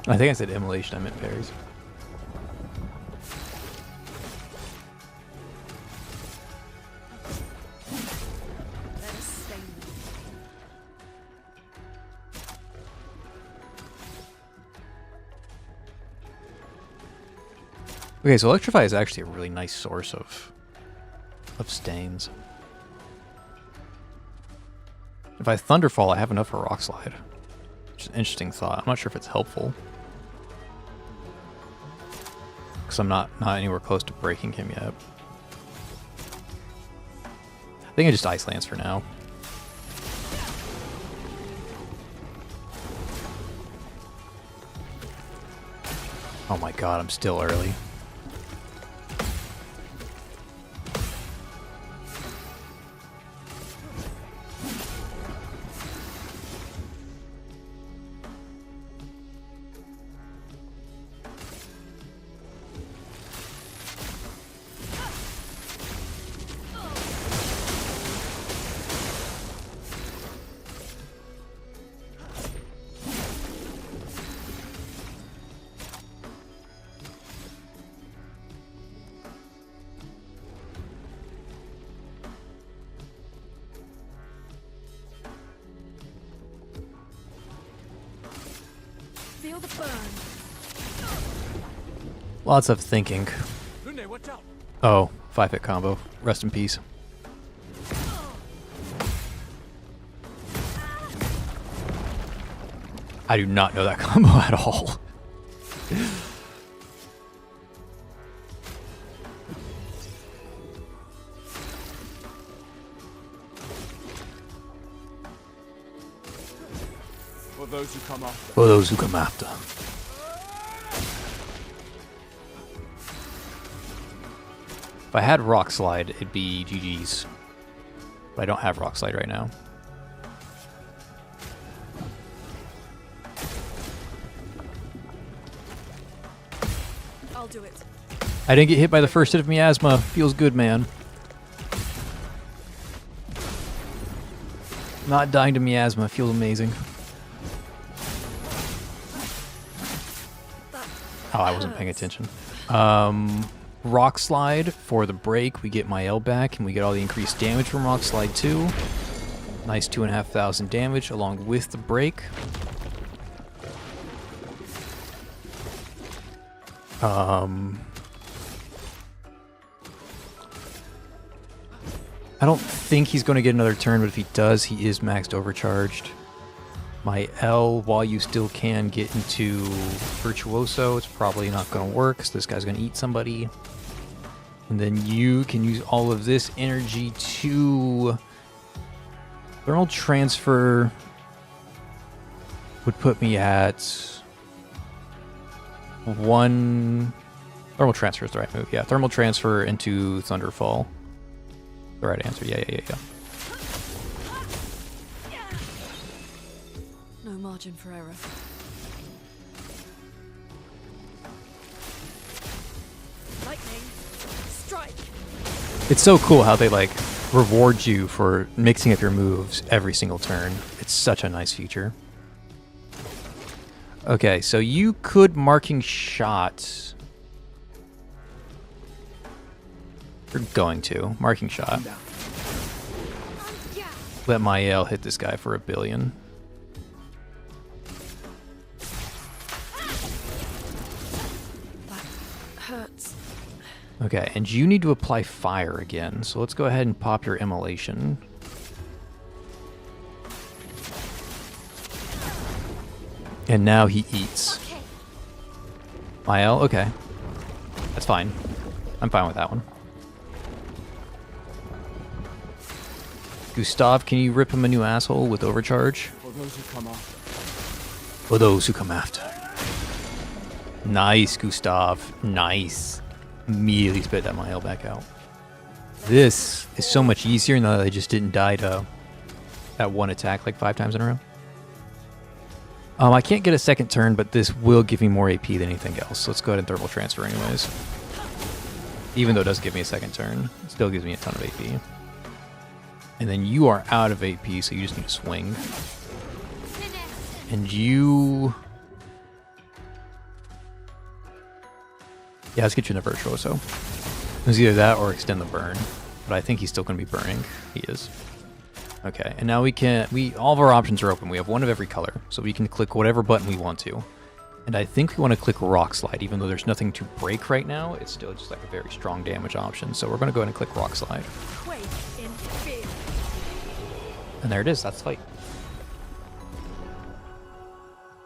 I think I said immolation, I meant parries. Let us stain them. Okay, so Electrify is actually a really nice source of stains. If I Thunderfall, I have enough for Rock Slide. Which is an interesting thought. I'm not sure if it's helpful. Because I'm not anywhere close to breaking him yet. I think I just Ice Lance for now. Oh my god, I'm still early. Feel the burn. Lots of thinking. Lune, watch out. Oh, 5-hit combo. Rest in peace. I do not know that combo at all. For those who come after. For those who come after. If I had Rock Slide, it'd be GG's. But I don't have Rock Slide right now. I'll do it. I didn't get hit by the first hit of miasma. Feels good, man. Not dying to miasma feels amazing. Oh, I wasn't paying attention. Rock Slide for the break. We get my L back, and we get all the increased damage from Rock Slide 2. Nice 2,500 damage along with the break. I don't think he's going to get another turn, but if he does, he is maxed overcharged. My L, while you still can get into Virtuoso, it's probably not going to work, because this guy's going to eat somebody. And then you can use all of this energy to... Thermal Transfer would put me at... 1... Thermal Transfer is the right move, yeah. Thermal Transfer into Thunderfall. The right answer, yeah. No margin for error. Lightning. Strike. It's so cool how they, like, reward you for mixing up your moves every single turn. It's such a nice feature. Okay, so you could Marking Shot. You're going to. Marking Shot. Let my L hit this guy for 1 billion. That hurts. Okay, and you need to apply fire again. So let's go ahead and pop your immolation. And now he eats. My L? Okay. That's fine. I'm fine with that one. Gustav, can you rip him a new asshole with overcharge? For those who come after. For those who come after. Nice, Gustav. Nice. Immediately spit that Mael back out. This is so much easier now that I just didn't die to that one attack like 5 times in a row. I can't get a second turn, but this will give me more AP than anything else. So let's go ahead and Thermal Transfer anyways. Even though it doesn't give me a second turn, it still gives me a ton of AP. And then you are out of AP, so you just need to swing. And you... Yeah, let's get you in the Virtuoso. It was either that or extend the burn. But I think he's still going to be burning. He is. Okay, and now we can... all of our options are open. We have one of every color, so we can click whatever button we want to. And I think we want to click Rock Slide, even though there's nothing to break right now. It's still just like a very strong damage option. So we're going to go ahead and click Rock Slide. Quake in fear. And there it is. That's the fight.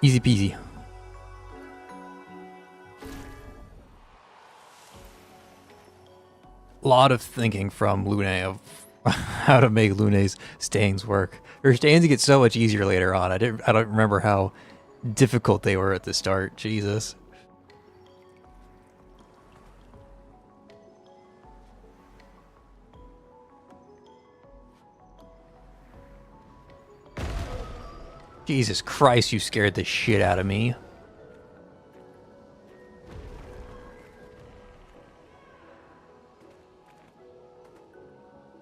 Easy peasy. A lot of thinking from Lune of how to make Lune's stains work. Her stains get so much easier later on. I don't remember how difficult they were at the start. Jesus. Jesus Christ, you scared the shit out of me.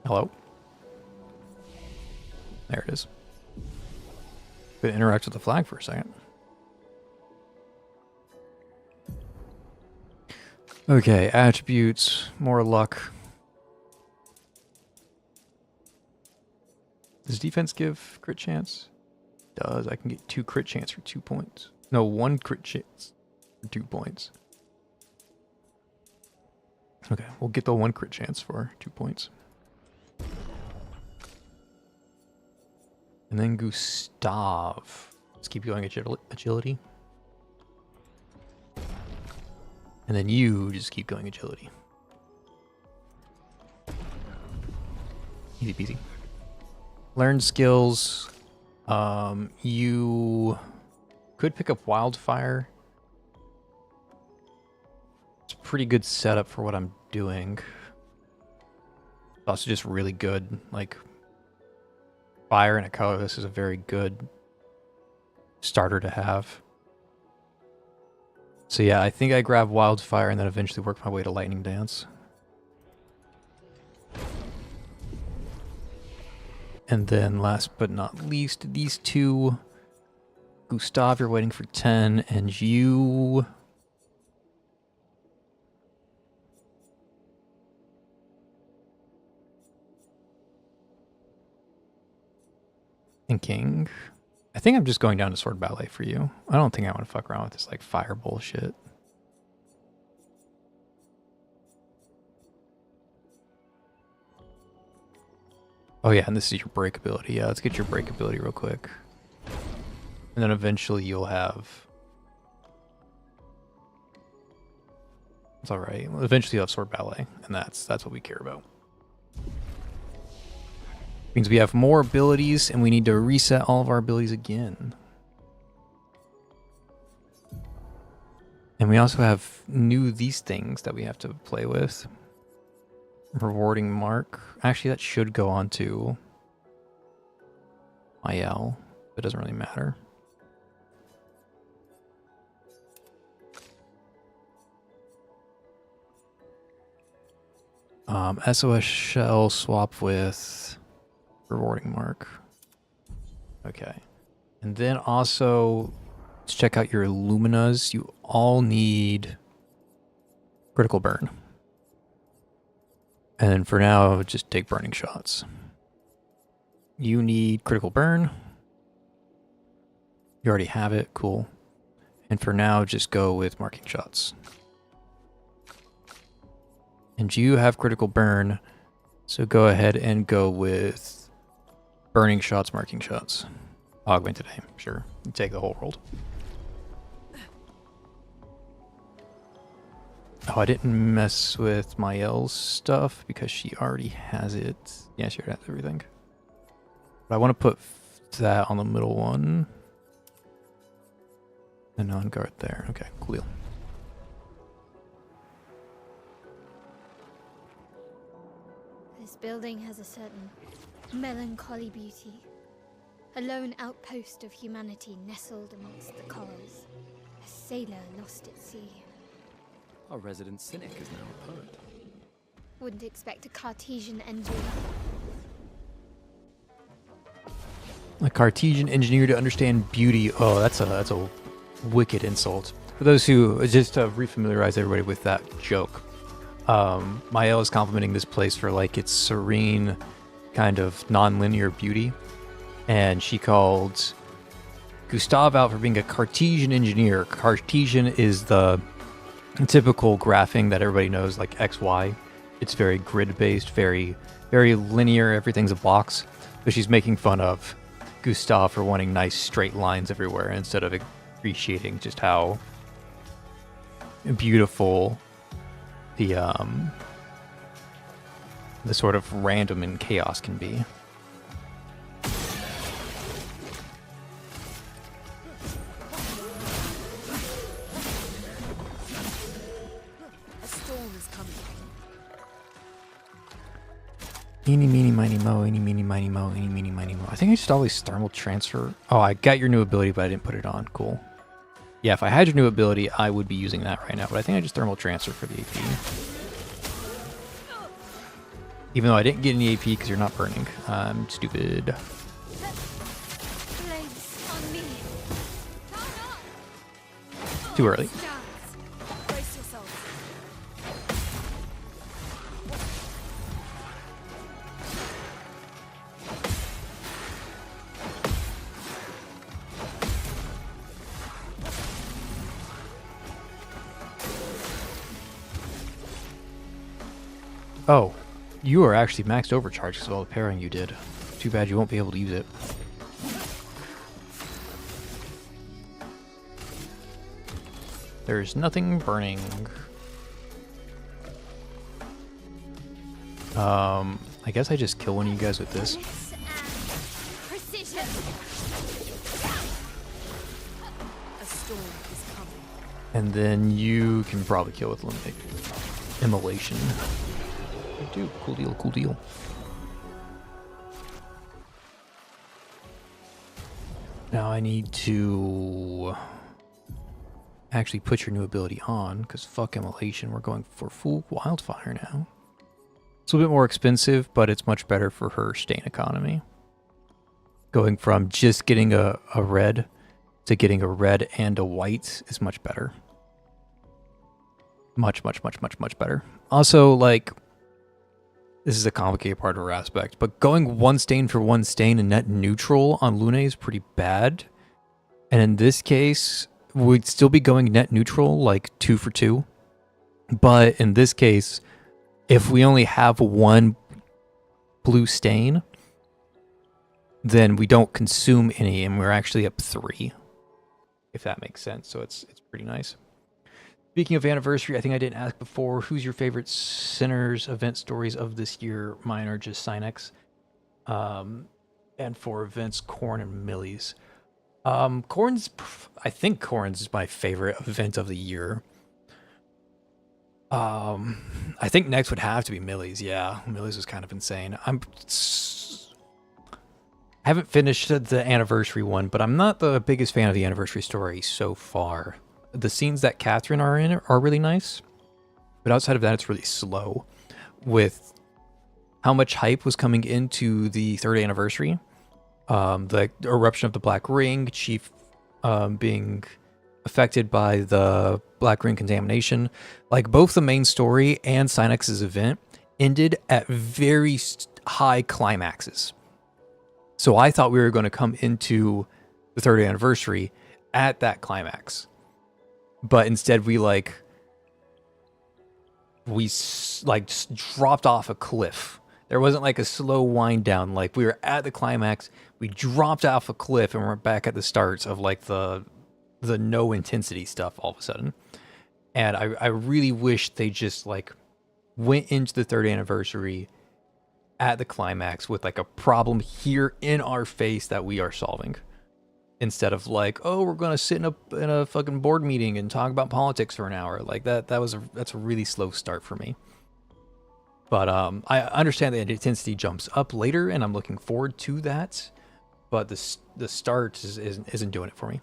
Hello? There it is. Could interact with the flag for a second. Okay, attributes, more luck. Does defense give crit chance? Does. I can get 2 crit chance for 2 points. No, 1 crit chance for 2 points. Okay, we'll get the 1 crit chance for 2 points. And then Gustav. Let's keep going agility. And then you just keep going agility. Easy peasy. Learn skills. You could pick up wildfire. It's a pretty good setup for what I'm doing. It's also just really good. Like, fire and a colorless is a very good starter to have. So yeah, I think I grab wildfire and then eventually work my way to lightning dance. And then last but not least, these two. Gustav, you're waiting for 10, and you... Thinking... I think I'm just going down to sword ballet for you. I don't think I want to fuck around with this, like, fire bullshit. Oh yeah, and this is your break ability. Yeah, let's get your break ability real quick. And then eventually you'll have... It's alright. Well, eventually you'll have sword ballet, and that's what we care about. Means we have more abilities, and we need to reset all of our abilities again. And we also have these things that we have to play with. Rewarding mark. Actually, that should go on to IL. It doesn't really matter. SOS shell swap with rewarding mark. Okay. And then also, let's check out your Luminas. You all need critical burn. And then for now, just take burning shots. You need critical burn. You already have it. Cool. And for now, just go with marking shots. And you have critical burn, so go ahead and go with burning shots, marking shots. Augmented aim, sure. You take the whole world. Oh, I didn't mess with Mael's stuff because she already has it. Yeah, she already has everything. But I want to put that on the middle one. And on guard there. Okay, cool. This building has a certain melancholy beauty. A lone outpost of humanity nestled amongst the corals. A sailor lost at sea. Our resident cynic is now a poet. Wouldn't expect a Cartesian engineer. A Cartesian engineer to understand beauty. Oh, that's a wicked insult. For those who, just to refamiliarize everybody with that joke, Mael is complimenting this place for like its serene kind of non-linear beauty, and she called Gustav out for being a Cartesian engineer. Cartesian is the typical graphing that everybody knows, like XY. It's very grid-based, very linear. Everything's a box. But she's making fun of Gustav for wanting nice straight lines everywhere instead of appreciating just how beautiful the sort of random and chaos can be. A storm is coming. Eeny, meeny, miny, mo, eeny, meeny, miny, mo, eeny, meeny, miny, mo. I think I just always thermal transfer. Oh, I got your new ability, but I didn't put it on. Cool. Yeah, if I had your new ability, I would be using that right now, but I think I just thermal transfer for the AP. Even though I didn't get any AP because you're not burning. I'm stupid. Flames on me. Too early. Brace yourselves. Oh, you are actually maxed overcharge because of all the parrying you did. Too bad you won't be able to use it. There's nothing burning. I guess I just kill one of you guys with this. Precision. A storm is coming. And then you can probably kill with immolation. Dude, cool deal, cool deal. Now I need to actually put your new ability on, because fuck immolation, we're going for full wildfire now. It's a little bit more expensive, but it's much better for her stain economy. Going from just getting a red to getting a red and a white is much better. Much better. Also, like, this is a complicated part of her aspect, but going one stain for one stain and net neutral on Lune is pretty bad. And in this case, we'd still be going net neutral, like 2 for 2. But in this case, if we only have one blue stain, then we don't consume any, and we're actually up 3, if that makes sense. So it's pretty nice. Speaking of anniversary, I think I didn't ask before, who's your favorite Sinners event stories of this year? Mine are just Sinex. And for events, Corn and Millie's. I think Corn's is my favorite event of the year. I think next would have to be Millie's. Yeah, Millie's was kind of insane. I haven't finished the anniversary one, but I'm not the biggest fan of the anniversary story so far. The scenes that Catherine are in are really nice, but outside of that, it's really slow. With how much hype was coming into the 3rd anniversary, the eruption of the Black Ring, Chief being affected by the Black Ring contamination, like both the main story and Sinex's event ended at very high climaxes. So I thought we were going to come into the 3rd anniversary at that climax. But instead we just dropped off a cliff. There wasn't like a slow wind down. Like we were at the climax, we dropped off a cliff and we're back at the starts of like the no intensity stuff all of a sudden. And I really wish they just like went into the 3rd anniversary at the climax with like a problem here in our face that we are solving. Instead of like, oh, we're gonna sit in a fucking board meeting and talk about politics for an hour. Like that's a really slow start for me. But I understand the intensity jumps up later, and I'm looking forward to that. But the start isn't doing it for me.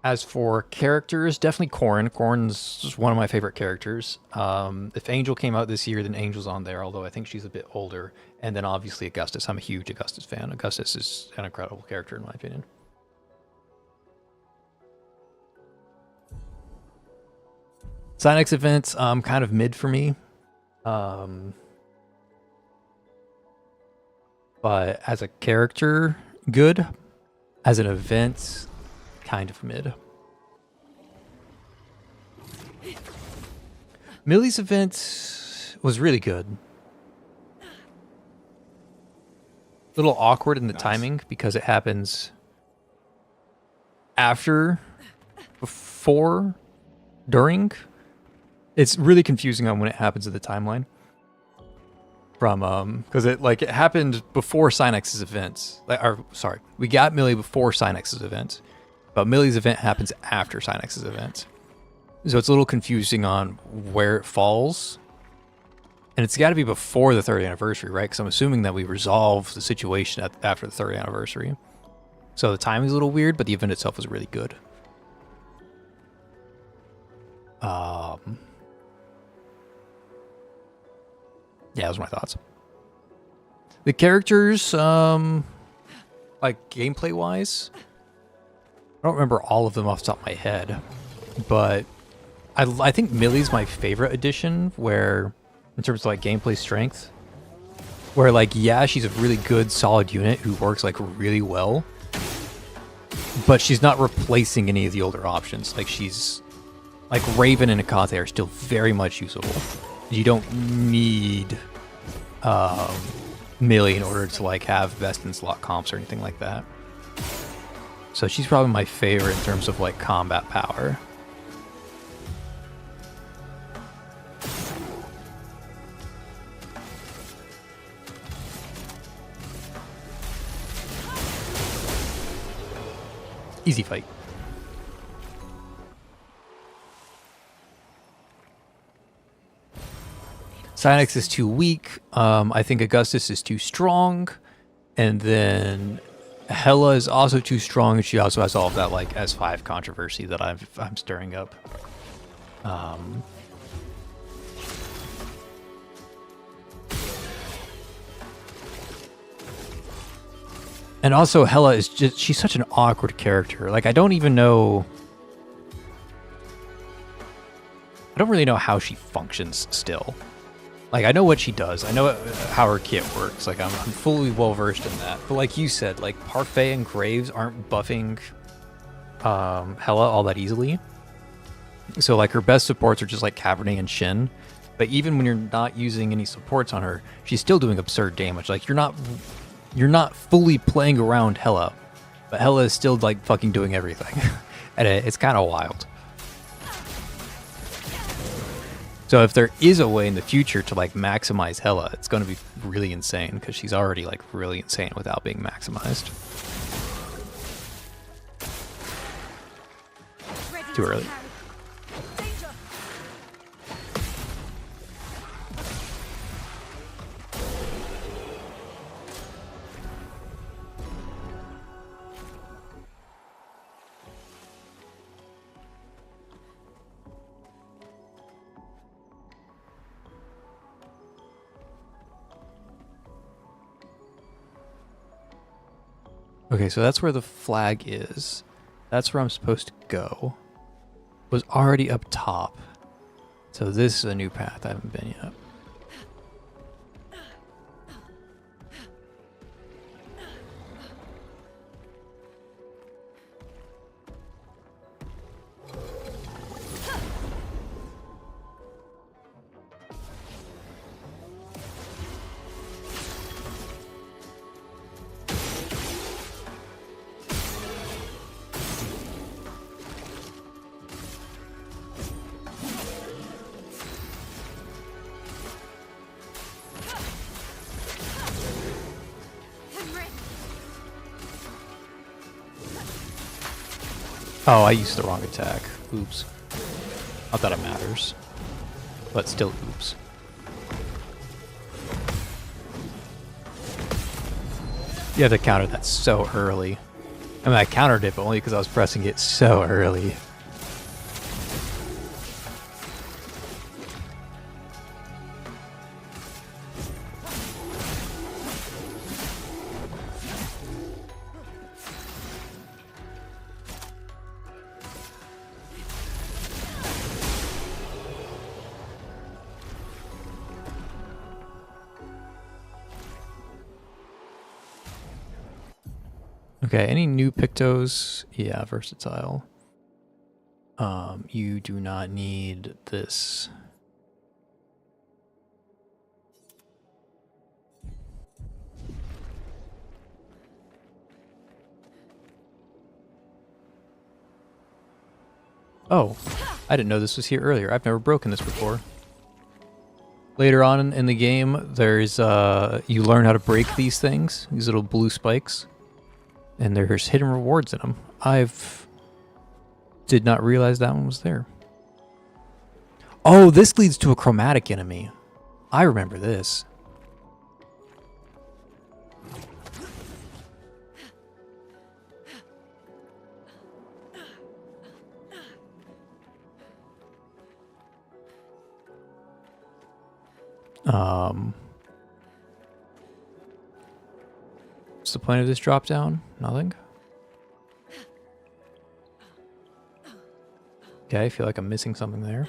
As for characters, definitely Corrin. Corrin's just one of my favorite characters. If Angel came out this year, then Angel's on there, although I think she's a bit older. And then obviously Augustus. I'm a huge Augustus fan. Augustus is an incredible character in my opinion. Sinex events, kind of mid for me. But as a character, good. As an event, kind of mid. Millie's event was really good. A little awkward in the timing because it happens after, before, during. It's really confusing on when it happens in the timeline. From because it happened before Sinex's event. We got Millie before Sinex's event, but Millie's event happens after Sinex's event. So it's a little confusing on where it falls. And it's got to be before the 3rd anniversary, right? Because I'm assuming that we resolve the situation after the 3rd anniversary. So the timing's a little weird, but the event itself was really good. Yeah, those are my thoughts. The characters, like gameplay-wise, I don't remember all of them off the top of my head, but I think Millie's my favorite addition, where, in terms of like gameplay strength, where like, yeah, she's a really good, solid unit who works like really well, but she's not replacing any of the older options. Like she's Like Raven and Akate are still very much usable. You don't need melee in order to like have best in slot comps or anything like that. So she's probably my favorite in terms of like combat power. Easy fight. Cynex is too weak. I think Augustus is too strong. And then Hela is also too strong. And she also has all of that like S5 controversy that I'm stirring up. And also Hela is just, she's such an awkward character. Like I don't even know. I don't really know how she functions still. Like, I know what she does. I know how her kit works. Like, I'm fully well-versed in that. But like you said, like, Parfait and Graves aren't buffing Hela all that easily. So, like, her best supports are just, like, Cabernet and Shin. But even when you're not using any supports on her, she's still doing absurd damage. Like, you're not fully playing around Hela. But Hela is still, like, fucking doing everything. And it's kind of wild. So if there is a way in the future to like maximize Hela, it's going to be really insane because she's already like really insane without being maximized. Too early. Okay, so that's where the flag is. That's where I'm supposed to go. Was already up top. So this is a new path I haven't been yet. Oh, I used the wrong attack. Oops. Not that it matters. But still, oops. You have to counter that so early. I mean, I countered it, but only because I was pressing it so early. Okay, any new Pictos? Yeah, versatile. You do not need this. Oh, I didn't know this was here earlier. I've never broken this before. Later on in the game, there's you learn how to break these things, these little blue spikes. And there's hidden rewards in them. Did not realize that one was there. Oh, this leads to a chromatic enemy. I remember this. What's the point of this drop down? Nothing. Okay, I feel like I'm missing something there.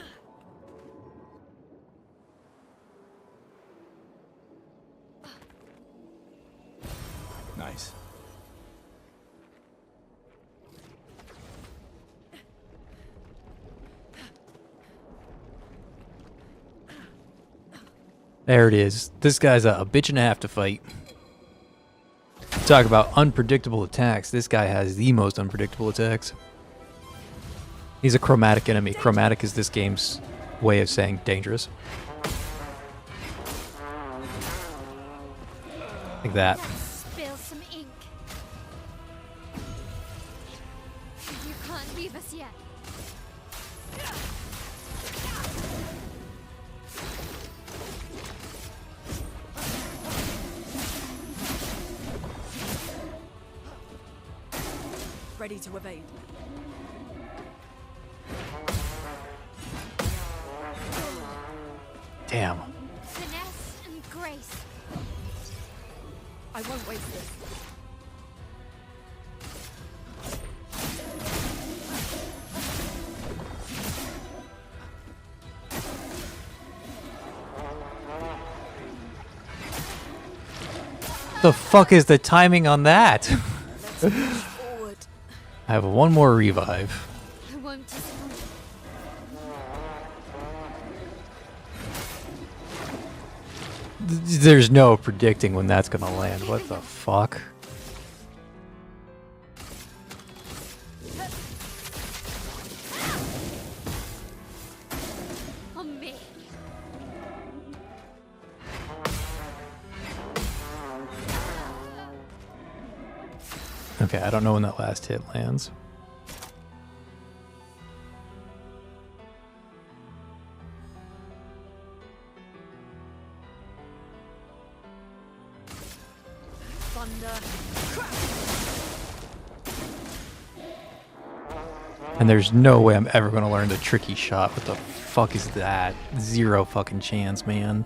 Nice. There it is. This guy's a bitch and a half to fight. Talk about unpredictable attacks. This guy has the most unpredictable attacks. He's a chromatic enemy. Chromatic is this game's way of saying dangerous. Like that. Spill some ink. You can't leave us yet. Ready to evade. Damn. Finesse and grace. I won't waste this. The fuck is the timing on that? Let's move forward. I have one more revive. I won't disappoint. There's no predicting when that's gonna land. What the fuck? On me. Okay, I don't know when that last hit lands. Thunder. And there's no way I'm ever gonna learn the tricky shot. What the fuck is that? Zero fucking chance, man.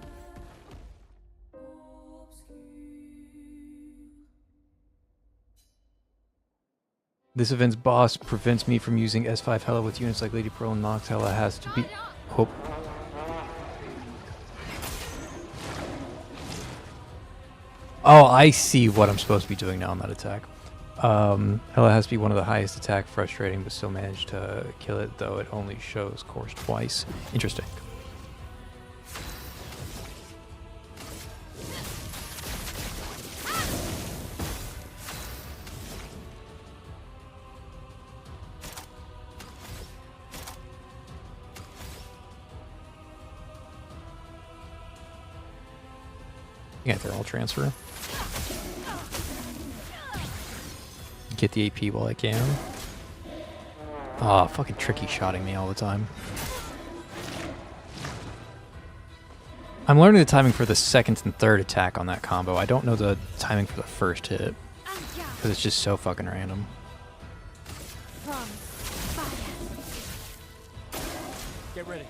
This event's boss prevents me from using S5 Hela with units like Lady Pearl and Nox. Hela has to be... Oh. Oh, I see what I'm supposed to be doing now on that attack. Hela has to be one of the highest attack, frustrating, but still managed to kill it, though it only shows course twice. Interesting. Yeah, they're all transfer. Get the AP while I can. Ah, fucking tricky shotting me all the time. I'm learning the timing for the second and third attack on that combo. I don't know the timing for the first hit. Because it's just so fucking random. From fire. Get ready.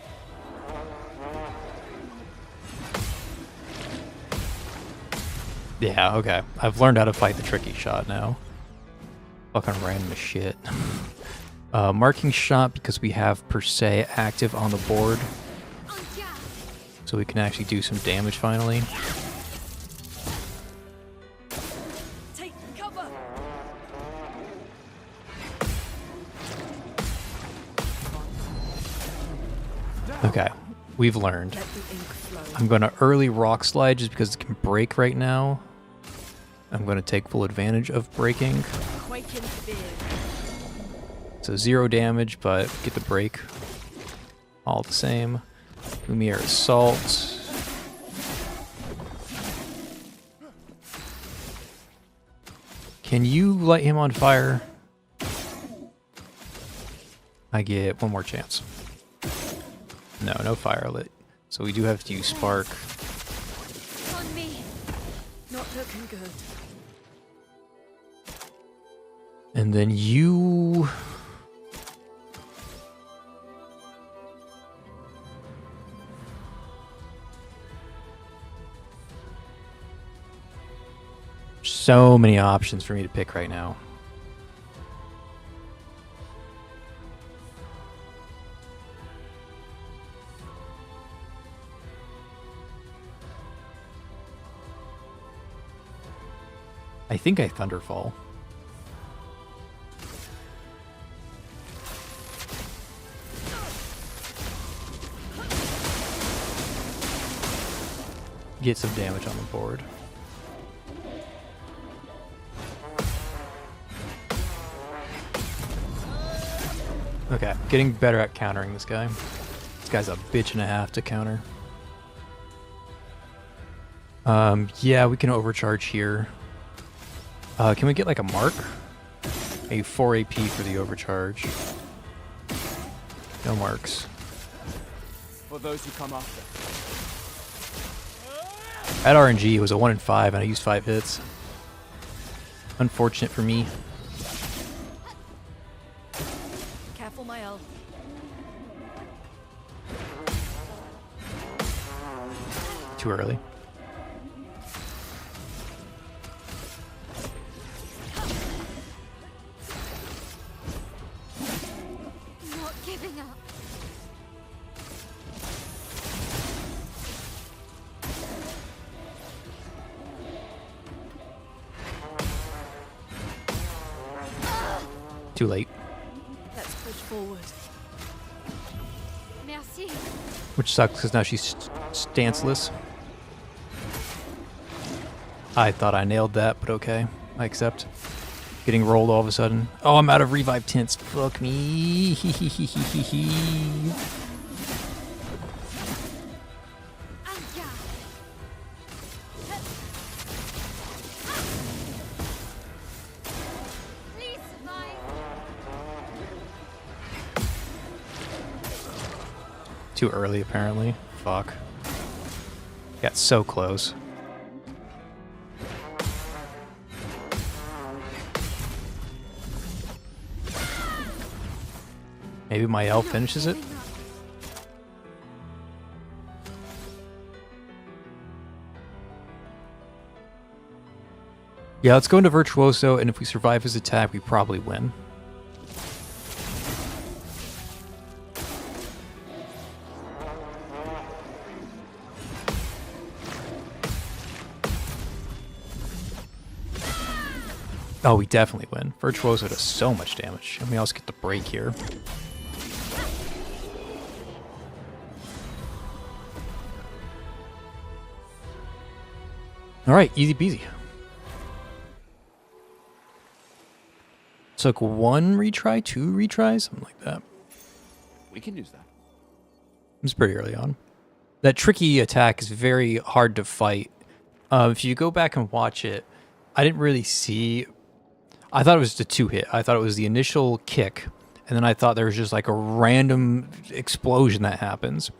Yeah, okay. I've learned how to fight the tricky shot now. Fucking random as shit. Marking shot because we have per se active on the board. So we can actually do some damage finally. Take cover. Okay, we've learned. Let the ink flow. I'm going to early rock slide just because it can break right now. I'm going to take full advantage of breaking. Quake in fear. So 0 damage, but get the break. All the same. Lumiere Assault. Can you light him on fire? I get one more chance. No, no fire lit. So we do have to use Spark. On me. Not looking good. And then you... So many options for me to pick right now. I think I Thunderfall. get some damage on the board. Okay, getting better at countering this guy. This guy's a bitch and a half to counter. Yeah, we can overcharge here. Can we get like a mark? A 4 AP for the overcharge. No marks. For those who come after. At RNG, it was a 1 in 5, and I used 5 hits. Unfortunate for me. Careful, my elf. Too early. Not giving up. Too late. Let's push forward. Merci. Which sucks because now she's stanceless. I thought I nailed that, but okay. I accept. Getting rolled all of a sudden. Oh, I'm out of revive tints. Fuck me. Anja. Please survive. Too early, apparently. Fuck. Got so close. Maybe my elf finishes it? Giving up. Yeah, let's go into Virtuoso, and if we survive his attack, we probably win. Oh, we definitely win. Virtuoso does so much damage, and we also get the break here. Alright, easy peasy. Took 1 retry, 2 retries, something like that. We can use that. It was pretty early on. That tricky attack is very hard to fight. If you go back and watch it, I didn't really see... I thought it was the 2-hit. I thought it was the initial kick, and then I thought there was just like a random explosion that happens.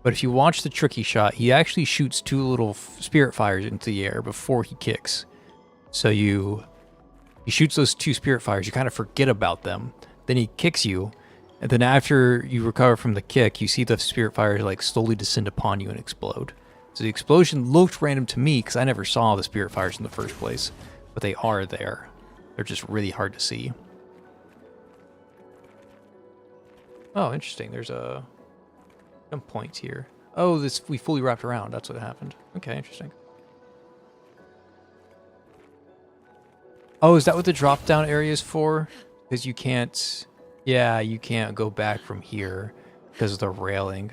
But if you watch the tricky shot, he actually shoots 2 little spirit fires into the air before he kicks. So he shoots those 2 spirit fires, you kind of forget about them. Then he kicks you, and then after you recover from the kick, you see the spirit fires like slowly descend upon you and explode. So the explosion looked random to me because I never saw the spirit fires in the first place, but they are there. They're just really hard to see. Oh, interesting. There's some points here. Oh, we fully wrapped around. That's what happened. Okay, interesting. Oh, is that what the drop down area is for? Because you can't... Yeah, you can't go back from here because of the railing.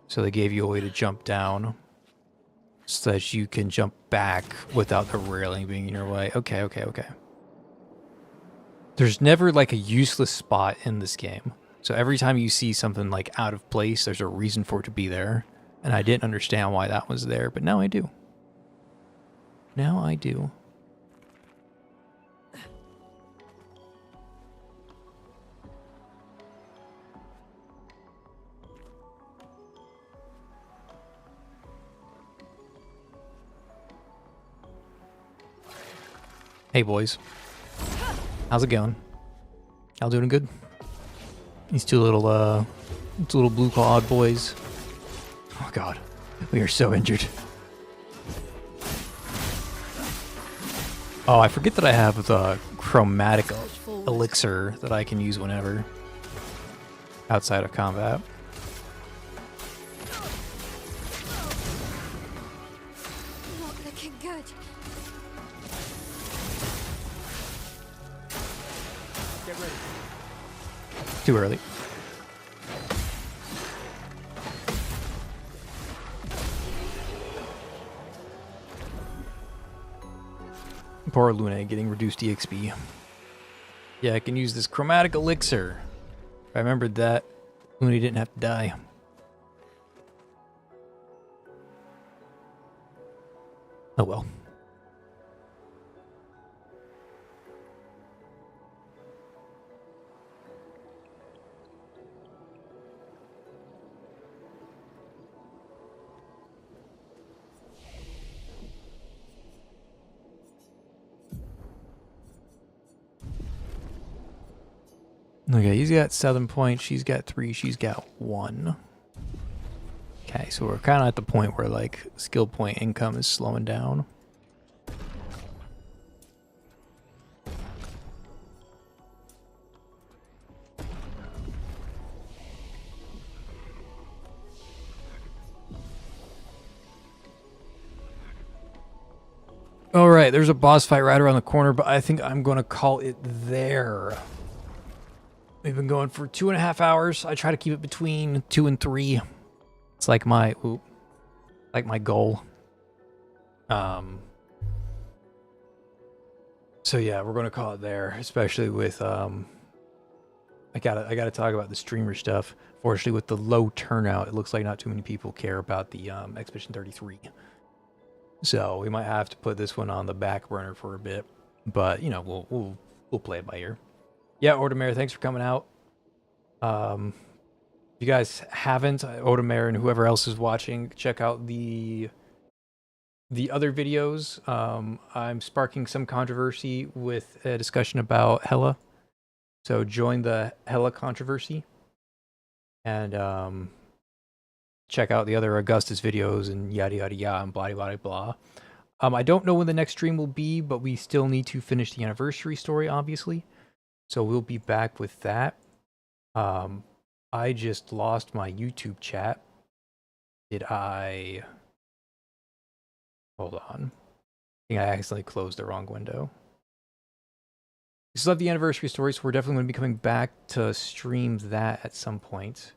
So they gave you a way to jump down so that you can jump back without the railing being in your way. Okay, okay, okay. There's never like a useless spot in this game. So every time you see something like out of place, there's a reason for it to be there. And I didn't understand why that was there, but now I do. Now I do. Hey boys. How's it going? Y'all doing good? These two little blue clawed boys. Oh god. We are so injured. Oh, I forget that I have the chromatic elixir that I can use whenever. Outside of combat. Not looking good. Get ready. Too early. Poor Luna getting reduced EXP. Yeah, I can use this chromatic elixir. If I remembered that, Luna didn't have to die. Oh well. Okay, he's got 7 points, she's got 3, she's got 1. Okay, so we're kind of at the point where, like, skill point income is slowing down. Alright, there's a boss fight right around the corner, but I think I'm going to call it there. We've been going for 2.5 hours. I try to keep it between 2 and 3. It's like my goal. So yeah, we're gonna call it there, especially with I gotta talk about the streamer stuff. Fortunately, with the low turnout, it looks like not too many people care about the Expedition 33. So we might have to put this one on the back burner for a bit, but you know we'll play it by ear. Yeah, Ordomare, thanks for coming out. If you guys haven't, Ordomare and whoever else is watching, check out the other videos. I'm sparking some controversy with a discussion about Hela. So join the Hela controversy. And check out the other Augustus videos and yada yada yada and blah blah blah. I don't know when the next stream will be, but we still need to finish the anniversary story, obviously. So we'll be back with that. I just lost my YouTube chat. Did I... Hold on. I think I accidentally closed the wrong window. We still have the anniversary story, so we're definitely going to be coming back to stream that at some point.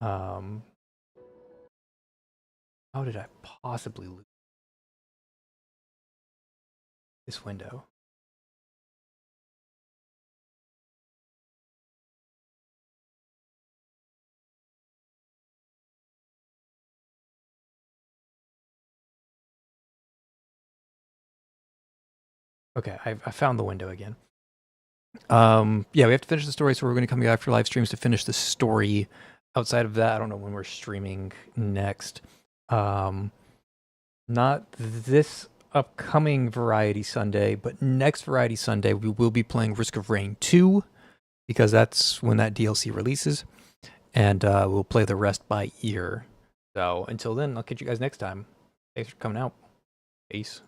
How did I possibly lose this window? Okay, I found the window again. Yeah, we have to finish the story, so we're going to come back for live streams to finish the story. Outside of that, I don't know when we're streaming next. Not this upcoming Variety Sunday, but next Variety Sunday, we will be playing Risk of Rain 2, because that's when that DLC releases. And we'll play the rest by ear. So until then, I'll catch you guys next time. Thanks for coming out. Peace.